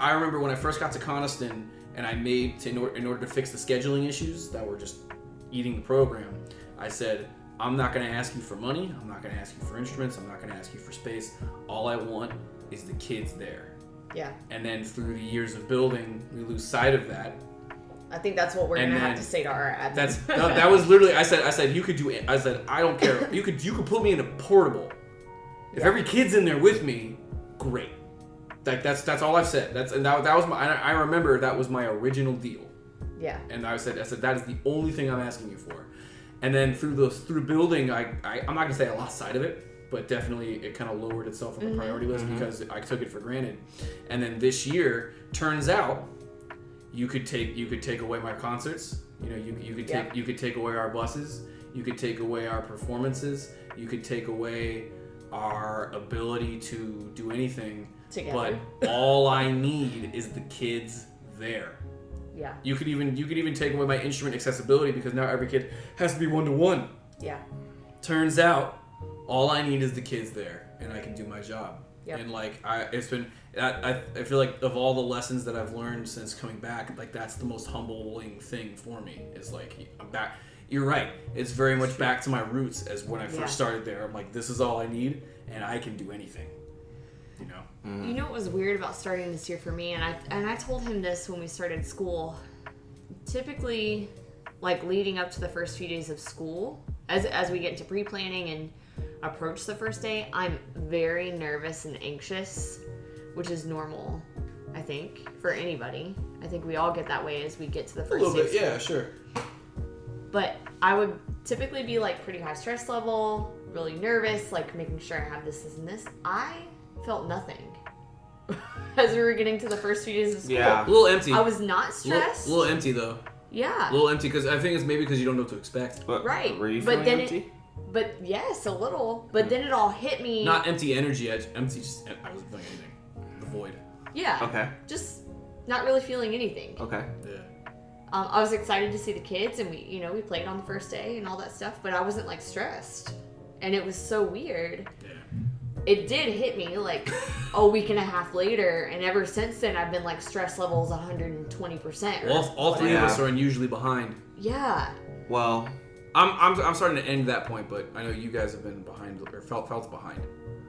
I remember when I first got to Coniston, and I made in order to fix the scheduling issues that were just eating the program. I said, I'm not going to ask you for money. I'm not going to ask you for instruments. I'm not going to ask you for space. All I want is the kids there. Yeah. And then through the years of building, we lose sight of that. I think that's what we're And gonna have then to say to our admin. That was literally, I said you could do it. I said, I don't care. You could put me in a portable. If every kid's in there with me, great. Like that's all I've said. That was I remember that was my original deal. Yeah. And I said that is the only thing I'm asking you for. And then through building, I'm not gonna say I lost sight of it, but definitely it kind of lowered itself on the priority list because I took it for granted. And then this year, turns out, you could take away my concerts. You could take away our buses. You could take away our performances. You could take away our ability to do anything. Together. But all I need is the kids there. Yeah. You could even take away my instrument accessibility because now every kid has to be 1-to-1. Yeah. Turns out, all I need is the kids there, and I can do my job. Yep. And like I feel like of all the lessons that I've learned since coming back, like that's the most humbling thing for me. Is like I'm back. You're right. It's very much back to my roots as when I first started there. I'm like, this is all I need, and I can do anything. You know. You know what was weird about starting this year for me, and I told him this when we started school. Typically, like leading up to the first few days of school, as we get into pre-planning and approach the first day, I'm very nervous and anxious, which is normal, I think, for anybody. I think we all get that way as we get to the first A little bit, day. yeah, sure. But I would typically be like pretty high stress level, really nervous, like making sure I have this and this. I felt nothing as we were getting to the first few days of school. A Yeah. little empty. I was not stressed. A little empty though. Yeah. A little empty because I think it's maybe because you don't know what to expect. But, Right. Were you But feeling then empty? But yes, a little. But then it all hit me. Not empty energy. Empty. Just I wasn't feeling anything. The void. Yeah. Okay. Just not really feeling anything. Okay. Yeah. I was excited to see the kids, and we played on the first day and all that stuff. But I wasn't like stressed, and it was so weird. Yeah. It did hit me like a week and a half later, and ever since then I've been like stress levels 120%. Well, all three of us are unusually behind. Yeah. Well, I'm starting to end that point, but I know you guys have been behind or felt behind.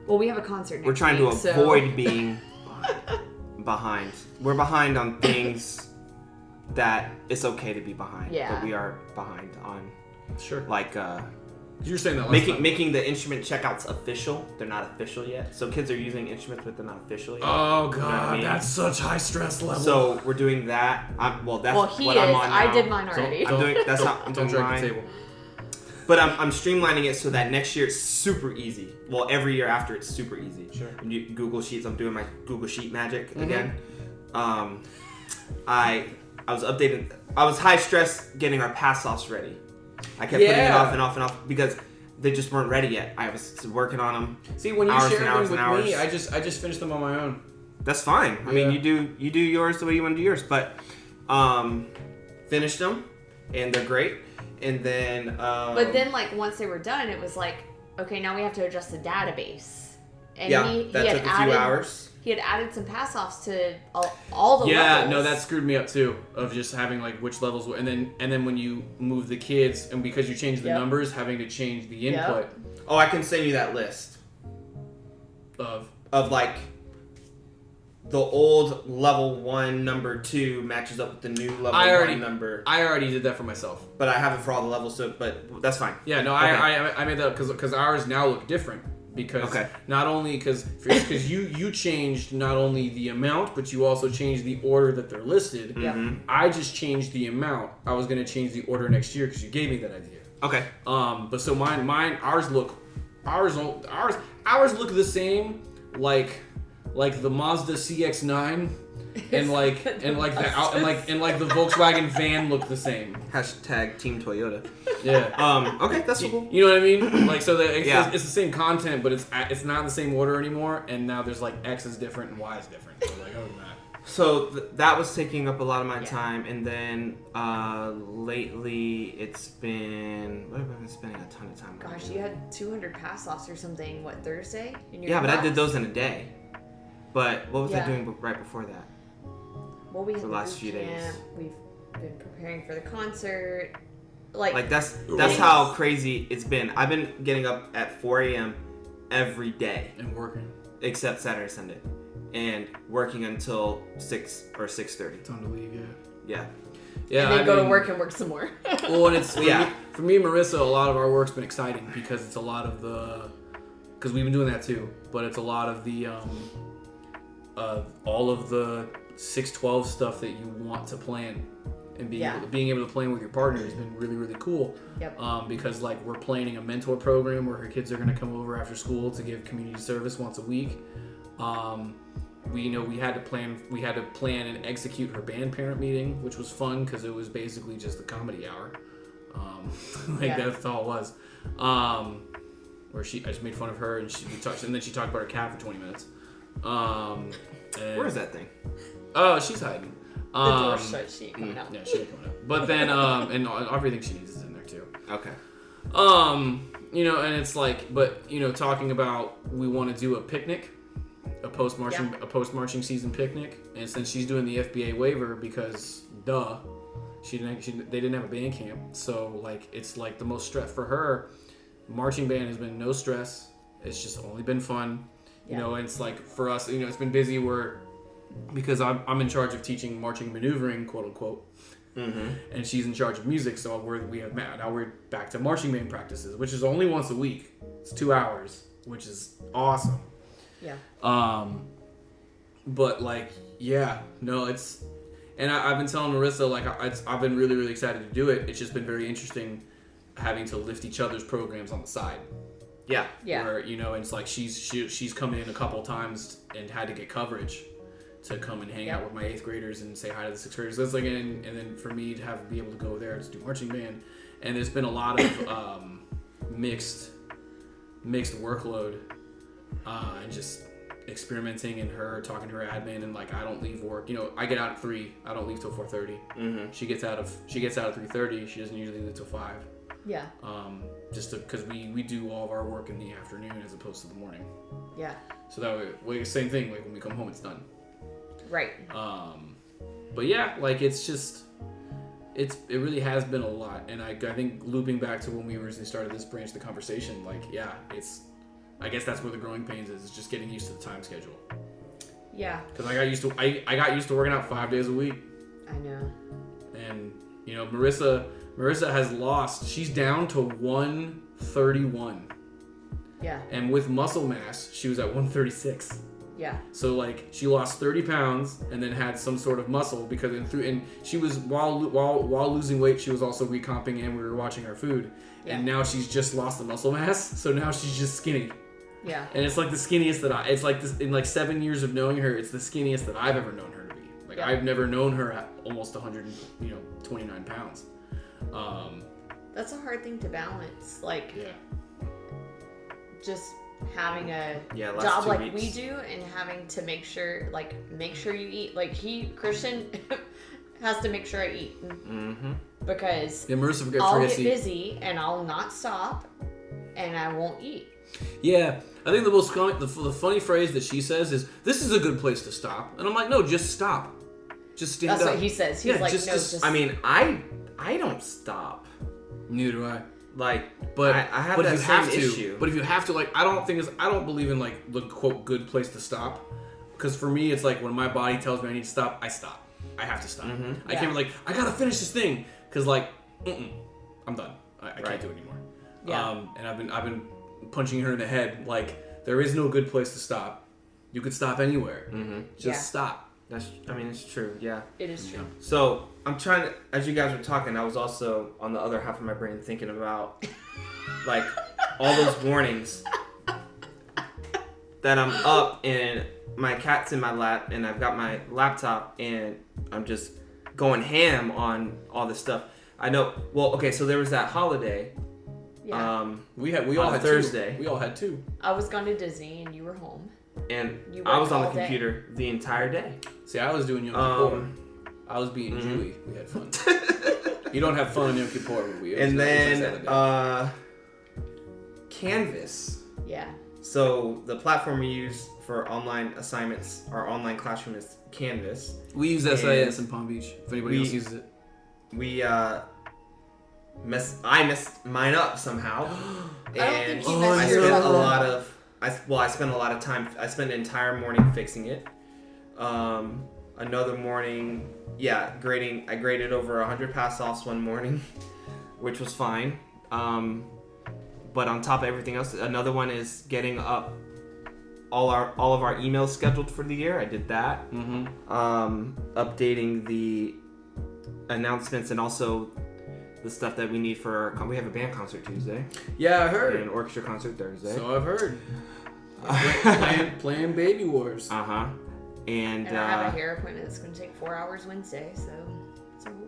Well, we have a concert next we're trying to week, so- avoid being behind. We're behind on things that it's okay to be behind. Yeah. But we are behind on Sure. like You were saying that last time. making the instrument checkouts official. They're not official yet. So kids are using instruments, but they're not official yet. Oh god, You know what I mean? that's such high stress level. So we're doing that. That's he what is. I'm on now. I did mine already. I'm doing. That's how I'm don't doing drag mine. the table. But I'm streamlining it so that next year it's super easy. Well, every year after it's super easy. Sure. And Google Sheets. I'm doing my Google Sheet magic Mm-hmm. again. I was updating. I was high stress getting our pass offs ready. I kept putting it off and off and off because they just weren't ready yet. I was working on them. See, when you hours share and hours them with and hours. me, I just finished them on my own. That's fine. I mean, Yeah. you do yours the way you want to do yours, but finished them, and they're great. And then, But then, like, once they were done, it was like, okay, now we have to adjust the database. And yeah, he that had took a added, few hours. He had added some pass-offs to all the Yeah, levels. no, that screwed me up too. Of just having like which levels were, and then when you move the kids, and because you change the Yep. numbers, having to change the Yep. input Oh, I can send you that list of like the old level 1 number 2 matches up with the new level I already- 1 number. I already did that for myself. But I have it for all the levels, so but that's fine. Yeah, no, Okay. I made that because ours now look different because Okay. not only because you changed not only the amount but you also changed the order that they're listed. Yep. I just changed the amount. I was gonna change the order next year because you gave me that idea. Okay. But so ours look the same like the Mazda CX-9 and like the Volkswagen van look the same. Hashtag Team Toyota. Yeah. Okay, that's cool. You know what I mean? Like so that Yeah. it's the same content, but it's not in the same order anymore. And now there's like X is different and Y is different. So like, oh man. So that was taking up a lot of my Yeah. time, and then lately it's been what have I been spending a ton of time on? Gosh, you had 200 pass-offs or something, what, Thursday? In your Yeah, but I class? did those in a day. But what was I Yeah. doing right before that? Well, we had the the last boot few days. camp, we've been preparing for the concert. Like That's Things- how crazy it's been. I've been getting up at 4 a.m. every day And working. except Saturday, Sunday, and working until 6 or 6:30. Time to leave. Yeah. Yeah. Yeah. and then I go to mean, work and work some more. Well, and it's Yeah. for me and Marissa, a lot of our work's been exciting because it's a lot of because we've been doing that too, but it's a lot of the all of the 6/12 stuff that you want to plan and being able to plan with your partner has been really, really cool. Yep. Because like we're planning a mentor program where her kids are going to come over after school to give community service once a week. We had to plan and execute her band parent meeting, which was fun because it was basically just a comedy hour. That's all it was. Where I just made fun of her and then she talked about her cat for 20 minutes. Where is that thing? Oh, she's hiding. The door's shut. She ain't coming out. Yeah, she ain't coming out. But then, and everything she needs is in there too. Okay. You know, and it's like, but you know, talking about we want to do a picnic, a post marching season picnic, and since she's doing the FBA waiver because they didn't have a band camp, so like it's like the most stress for her. Marching band has been no stress. It's just only been fun, you know. And it's like for us, you know, it's been busy because I'm in charge of teaching marching maneuvering, quote unquote. And she's in charge of music, so now we're back to marching band practices, which is only once a week. It's 2 hours, which is awesome. Yeah. But like, yeah, no, it's, and I've been telling Marissa like I've been really really excited to do it. It's just been very interesting having to lift each other's programs on the side. Yeah. Yeah. Where you know, it's like she's come in a couple times and had to get coverage to come and hang out with my 8th graders and say hi to the 6th graders. That's like, and then for me to be able to go there to do marching band, and there's been a lot of mixed workload, and just experimenting and her talking to her admin, and like I don't leave work. You know, I get out at 3. I don't leave till 4:30. She gets out at 3:30. She doesn't usually leave till 5. Yeah. Just because we do all of our work in the afternoon as opposed to the morning. Yeah. So that way, same thing. Like when we come home, it's done. Right. But yeah, like it really has been a lot, and I think looping back to when we originally started this branch of the conversation, like yeah, I guess that's where the growing pains is just getting used to the time schedule. Yeah. Because I got used to working out 5 days a week. I know. And you know, Marissa has lost. She's down to 131. Yeah. And with muscle mass, she was at 136. Yeah. So like she lost 30 pounds and then had some sort of muscle because and she was while losing weight, she was also recomping and we were watching our food. Yeah. And now she's just lost the muscle mass, so now she's just skinny. Yeah. And it's like the skinniest it's like this in like 7 years of knowing her, it's the skinniest that I've ever known her to be. Like I've never known her at almost 129 pounds. That's a hard thing to balance. Like just having a job like we do and having to make sure you eat. Like Christian has to make sure I eat. Because I'll get busy and I'll not stop and I won't eat. Yeah, I think the funny phrase that she says is, "This is a good place to stop," and I'm like, "No, just stop, just stand up." That's what he says. He's like, just. I mean, I don't stop. Neither do I. Like, but I have that same issue. But if you have to, like, I don't believe in like the quote good place to stop, because for me it's like when my body tells me I need to stop, I stop. I have to stop. I can't be like, I gotta finish this thing, because like, I'm done. I can't do it anymore. Yeah. And I've been punching her in the head. Like, there is no good place to stop. You could stop anywhere. Just stop. It's true. Yeah. It is true. So I'm trying to, as you guys were talking, I was also on the other half of my brain thinking about like all those mornings that I'm up and my cat's in my lap and I've got my laptop and I'm just going ham on all this stuff. I know. Well, okay. So there was that holiday. Yeah. We all had Thursday. We all had 2. I was going to Disney and you were home. And I was on the computer the entire day. See, I was doing Yom Kippur. I was being Jewy. We had fun. You don't have fun on Yom Kippur. And then Canvas. Yeah. So the platform we use for online assignments, our online classroom is Canvas. We use SIS in Palm Beach. If anybody else uses it. I messed mine up somehow. And I spent a lot of I spent a lot of time. I spent an entire morning fixing it. Another morning, grading. I graded over 100 pass-offs one morning, which was fine. But on top of everything else, another one is getting up all of our emails scheduled for the year. I did that. Updating the announcements and also the stuff that we need for we have a band concert Tuesday. Yeah, I heard. And an orchestra concert Thursday. So I've heard. Playing Baby Wars. And I have a hair appointment that's going to take 4 hours Wednesday, so.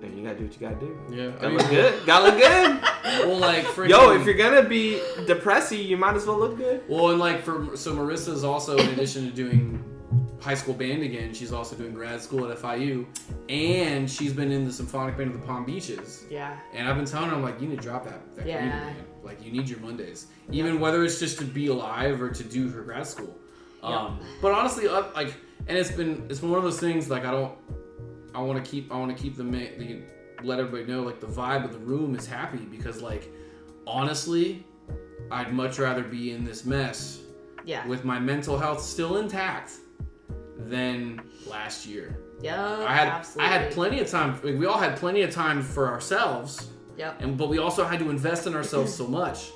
And you gotta do what you gotta do. Yeah, gotta look good. Gotta look good. Well, like, yo, if you're gonna be depressy, you might as well look good. Well, and like so Marissa's also, in addition to doing high school band again. She's also doing grad school at FIU, and she's been in the symphonic band of the Palm Beaches. Yeah. And I've been telling her, I'm like, you need to drop that Yeah. reading, man. Like, you need your Mondays, even whether it's just to be alive or to do her grad school. But honestly, like, and it's been one of those things. Like, I want to keep let everybody know, like, the vibe of the room is happy because, like, honestly, I'd much rather be in this mess with my mental health still intact than last year. Yeah, I had plenty of time. We all had plenty of time for ourselves. Yep. But we also had to invest in ourselves so much.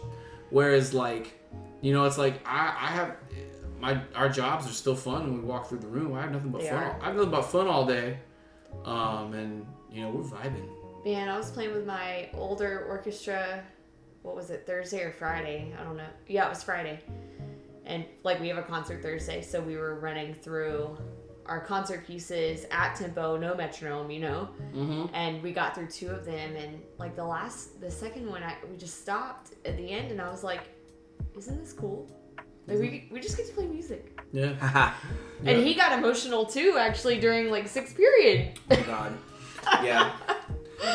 Whereas, like, you know, it's like I have our jobs are still fun when we walk through the room. I have nothing but fun. I have nothing but fun all day. And you know, we're vibing. Man, I was playing with my older orchestra. What was it, Thursday or Friday? I don't know. Yeah, it was Friday. And like we have a concert Thursday, so we were running through our concert pieces at tempo, no metronome, you know. Mm-hmm. And we got through 2 of them, and like the second one, we just stopped at the end, and I was like, "Isn't this cool? Like we just get to play music." Yeah. And he got emotional too, actually, during like 6th period. Oh God. Yeah.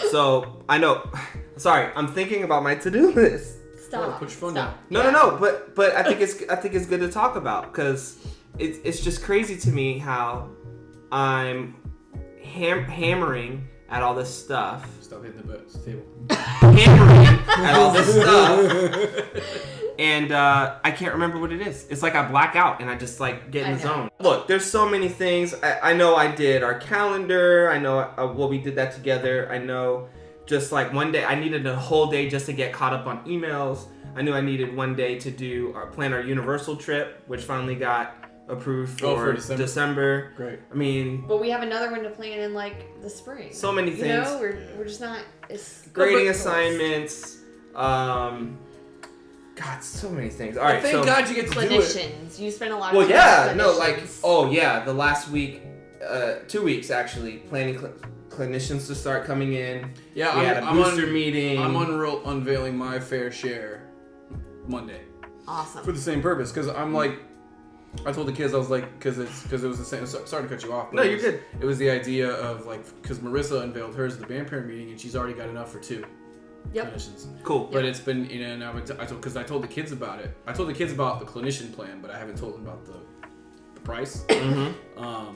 So I know. Sorry, I'm thinking about my to-do list. Stop. Put your phone Stop. down. No. But I think it's good to talk about because it's just crazy to me how I'm hammering at all this stuff. Stop hitting the table. Hammering at all this stuff. And I can't remember what it is. It's like I black out and I just like get in the zone. Look, there's so many things. I know I did our calendar. I know we did that together. I know just like one day I needed a whole day just to get caught up on emails. I knew I needed one day to plan our Universal trip, which finally got approved for December. Great. I mean, but we have another one to plan in like the spring. So many things. You know, we're just not. It's grading assignments. God, so many things. All right, thank God you get to do it. Clinicians. You spend a lot of well, time yeah, with no, like, clinicians. the last week, 2 weeks actually, planning clinicians to start coming in. Yeah, we had a booster meeting. I'm unveiling my fair share Monday. Awesome. For the same purpose, because I'm like, I told the kids, I was like, because it was the same. Sorry to cut you off. But No, you're good. It was the idea of like, because Marissa unveiled hers at the band parent meeting, and she's already got enough for 2 clinicians. Cool. But it's been, you know, now because I told the kids about it. I told the kids about the clinician plan, but I haven't told them about the price,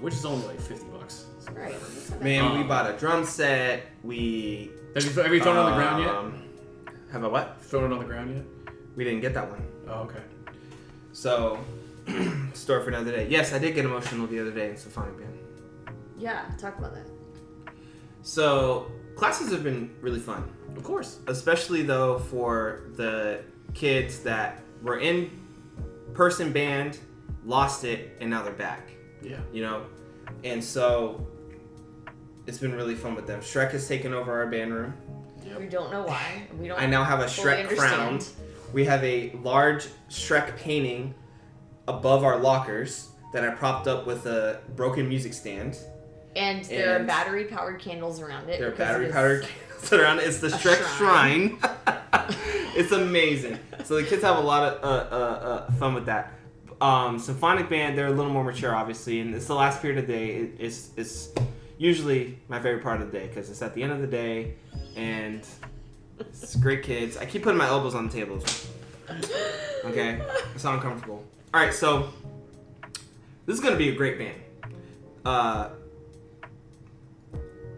which is only like $50. So Right. whatever. Man, we bought a drum set. Have you thrown it on the ground yet? Have I what? Thrown it on the ground yet? We didn't get that one. Oh, okay. So, story for another day. Yes, I did get emotional the other day in symphonic band. Yeah, talk about that. So, classes have been really fun. Of course. Especially, though, for the kids that were in person band, lost it, and now they're back. Yeah. You know? And so, it's been really fun with them. Shrek has taken over our band room. Yep. We don't know why. We don't. I now have a fully Shrek crown. understand. We have a large Shrek painting above our lockers that I propped up with a broken music stand. And there are battery-powered candles around it. There are battery-powered candles around it. It's the Shrek shrine. It's amazing. So the kids have a lot of fun with that. Symphonic band, they're a little more mature, obviously, and it's the last period of the day. It's usually my favorite part of the day because it's at the end of the day, and it's great kids. I keep putting my elbows on the tables. Okay? It's not uncomfortable. All right, so this is going to be a great band.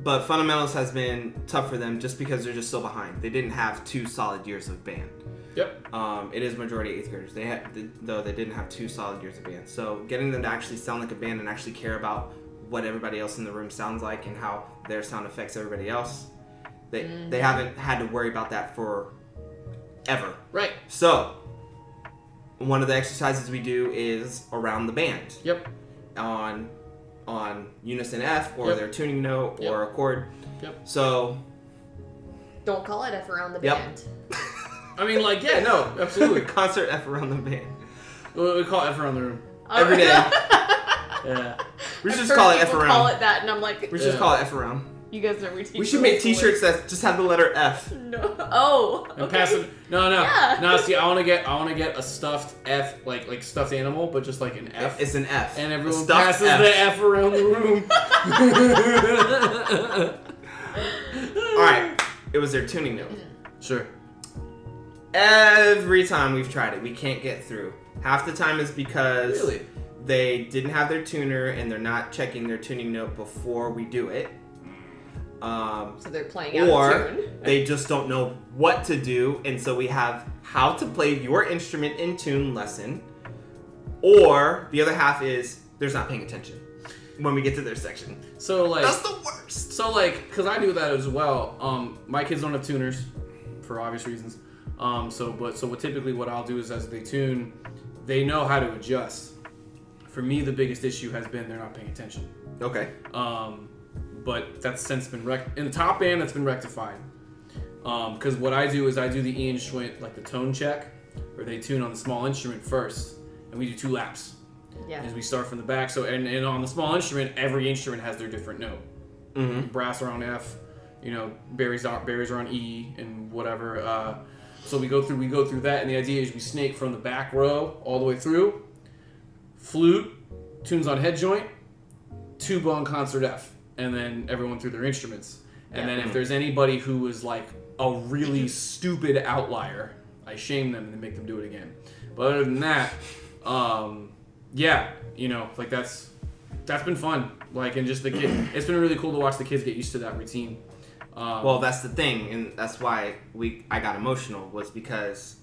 But fundamentals has been tough for them just because they're just so behind. They didn't have 2 solid years of band. Yep. It is majority 8th graders. They didn't have 2 solid years of band. So getting them to actually sound like a band and actually care about what everybody else in the room sounds like and how their sound affects everybody else, they haven't had to worry about that for ever. Right. So one of the exercises we do is around the band. Yep. On unison F or their tuning note or a chord. Yep. So Don't call it F around the Yep. band. I mean, like, yeah, no, absolutely. concert F around the band. We call it F around the room. Every day. Yeah. We should I've just heard call it F people around. call it that, and I'm like, We should just call it F around. You guys are ridiculous. We should make T-shirts that just have the letter F. No. Oh. And pass it. No. Yeah. No. See, I want to get a stuffed F, like stuffed animal, but just like an F. It's an F. And everyone stuffed passes F. the F around the room. All right. It was their tuning note. Sure. Every time we've tried it, we can't get through. Half the time is because Really? they didn't have their tuner and they're not checking their tuning note before we do it. So they're playing out Or of tune. they just don't know what to do, and so we have how to play your instrument in tune lesson. Or the other half is there's not paying attention when we get to their section. So like That's the worst. So like, cause I do that as well. My kids don't have tuners, for obvious reasons. So what typically what I'll do is as they tune, they know how to adjust. For me, the biggest issue has been they're not paying attention. Okay. But that's since been in the top band that's been rectified. Because what I do is I do the Ian Schwint, like the tone check, where they tune on the small instrument first, and we do 2 laps. Yeah. As we start from the back. So and on the small instrument, every instrument has their different note. Mm-hmm. Brass are on F, berries are on E, and whatever. So we go through that, and the idea is we snake from the back row all the way through. Flute tunes on head joint, tuba on concert F, and then everyone through their instruments. And then if there's anybody who is like a really stupid outlier, I shame them and then make them do it again. But other than that, like that's been fun. Like, and just the kid, it's been really cool to watch the kids get used to that routine. Well, that's the thing, and that's why I got emotional, was because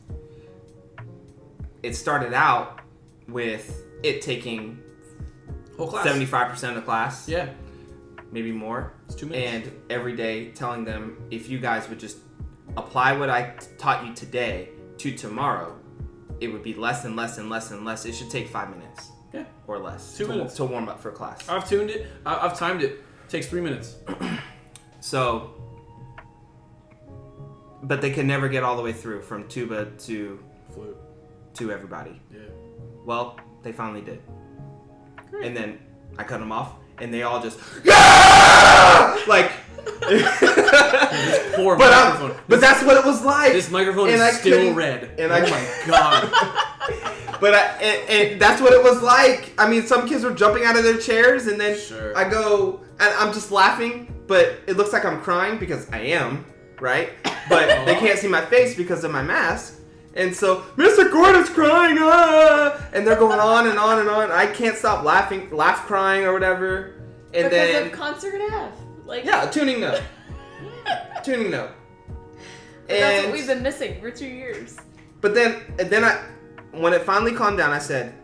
it started out with it taking Whole class. 75% of the class. Yeah. Maybe more. It's 2 minutes. And every day telling them, if you guys would just apply what I taught you today to tomorrow, it would be less and less and less and less. It should take 5 minutes. Yeah. Or less. 2 minutes. To warm up for class. I've tuned it. I've timed it. It takes 3 minutes. So, but they could never get all the way through from tuba to Flute. to everybody. Yeah. Well, they finally did. Great. And then I cut them off, and they all just like. Poor but microphone. but that's what it was like. This microphone And is I still couldn't- red. and oh I- my god. But and that's what it was like. I mean, some kids were jumping out of their chairs, and then Sure. I go, and I'm just laughing, but it looks like I'm crying because I am, right? But they can't see my face because of my mask. And so, Mr. Gordon's crying, and they're going on and on and on. I can't stop crying or whatever. And because then, of concert F. Like, yeah, tuning note. Tuning note. But that's what we've been missing for 2 years. But then when it finally calmed down, I said,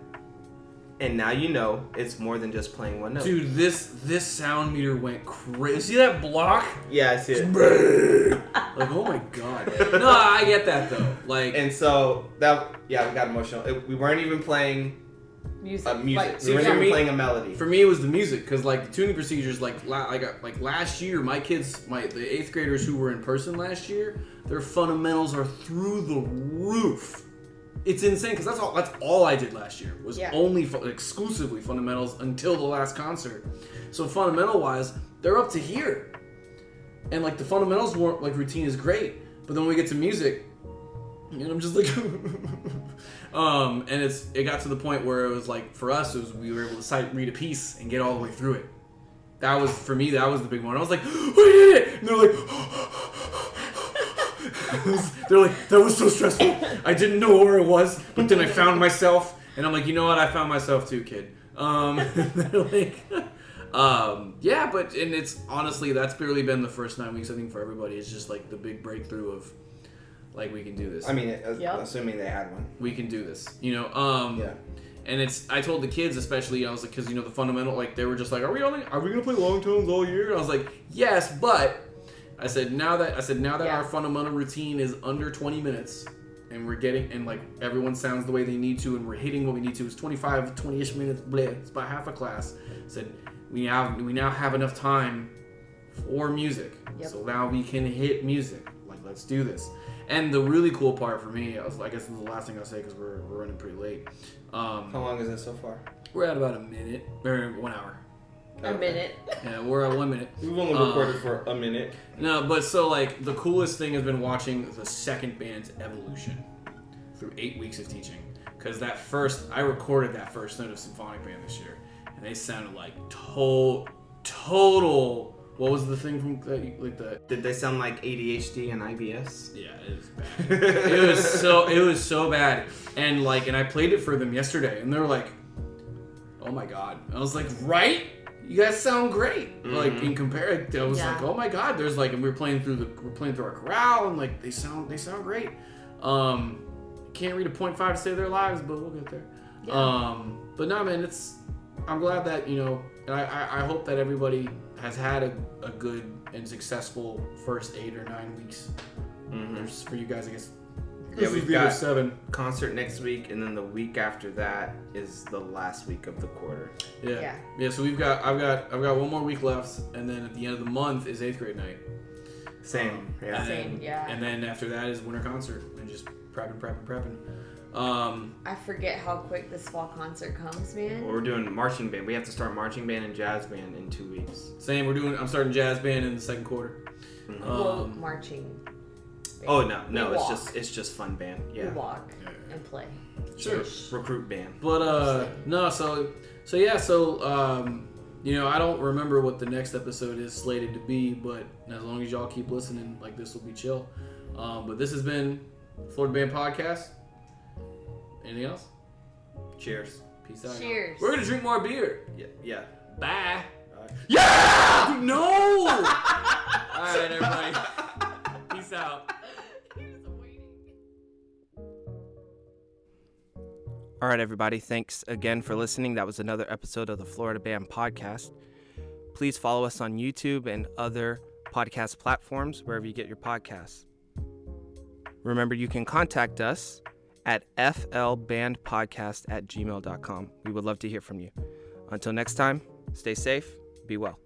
and now you know it's more than just playing one note. Dude, this sound meter went crazy. See that block? Yeah, I see it. Like, oh my god. No, I get that though. Like, And so we got emotional. We weren't even playing Music. music. Like, We weren't for even me- playing a melody. for me, it was the music, because like the tuning procedures, like last year, my kids, the 8th graders who were in person last year, their fundamentals are through the roof. It's insane, because that's all I did last year was only exclusively fundamentals until the last concert. So fundamental wise, they're up to here, and like the fundamentals routine is great, but then when we get to music, and I'm just like, and it got to the point where it was like for us, we were able to read a piece and get all the way through it. That was for me. That was the big one. I was like, we did it! And they're like. They're like, that was so stressful. I didn't know where it was, but then I found myself, and I'm like, you know what? I found myself too, kid. They're like, but it's honestly, that's barely been the first 9 weeks. I think for everybody, it's just like the big breakthrough of like, we can do this. I mean, assuming they had one. We can do this, Yeah. And I told the kids especially, I was like, because the fundamental, like they were just like, are we gonna play long tones all year? And I was like, yes, but. I said now that our fundamental routine is under 20 minutes and we're getting, and like everyone sounds the way they need to and we're hitting what we need to, it's 25, 20-ish minutes, it's about half a class. I said we now have enough time for music. Yep. So now we can hit music. Like, let's do this. And the really cool part for me, I guess this is the last thing I'll say because we're running pretty late. How long is it so far? We're at about a minute or 1 hour. A minute. Yeah, we're at 1 minute. We've only recorded for a minute. No, but so like the coolest thing has been watching the second band's evolution through 8 weeks of teaching. Because I recorded that first note of symphonic band this year, and they sounded like total. What was the thing from the? Did they sound like ADHD and IBS? Yeah, it was bad. it was so bad, and I played it for them yesterday, and they were like, "Oh my god!" I was like, "Right? You guys sound great." Mm-hmm. Like in comparison, I was Yeah. like, "Oh my god!" There's and we're playing through our chorale, and they sound great. Can't read a 0.5 to save their lives, but we'll get there. Yeah. But no, man, I'm glad that and I hope that everybody has had a good and successful first 8 or 9 weeks. There's for you guys, I guess. Yeah, we've got 7 concert next week, and then the week after that is the last week of the quarter. Yeah. So I've got 1 more week left, and then at the end of the month is 8th grade night. Same. Yeah. Same, yeah. And then after that is winter concert, and just prepping. I forget how quick this fall concert comes, man. Well, we're doing marching band. We have to start marching band and jazz band in 2 weeks. Same. I'm starting jazz band in the second quarter. Well, marching. Oh no! We It's just fun band. We Yeah. walk and play. Sure. Recruit band. But no, so I don't remember what the next episode is slated to be, but as long as y'all keep listening, this will be chill. But this has been Florida Band Podcast. Anything else? Cheers. Peace out. Cheers. We're gonna drink more beer. Yeah. Bye. Yeah. No. All right, everybody. Peace out. All right, everybody. Thanks again for listening. That was another episode of the Florida Band Podcast. Please follow us on YouTube and other podcast platforms, wherever you get your podcasts. Remember, you can contact us at flbandpodcast@gmail.com. We would love to hear from you. Until next time, stay safe, be well.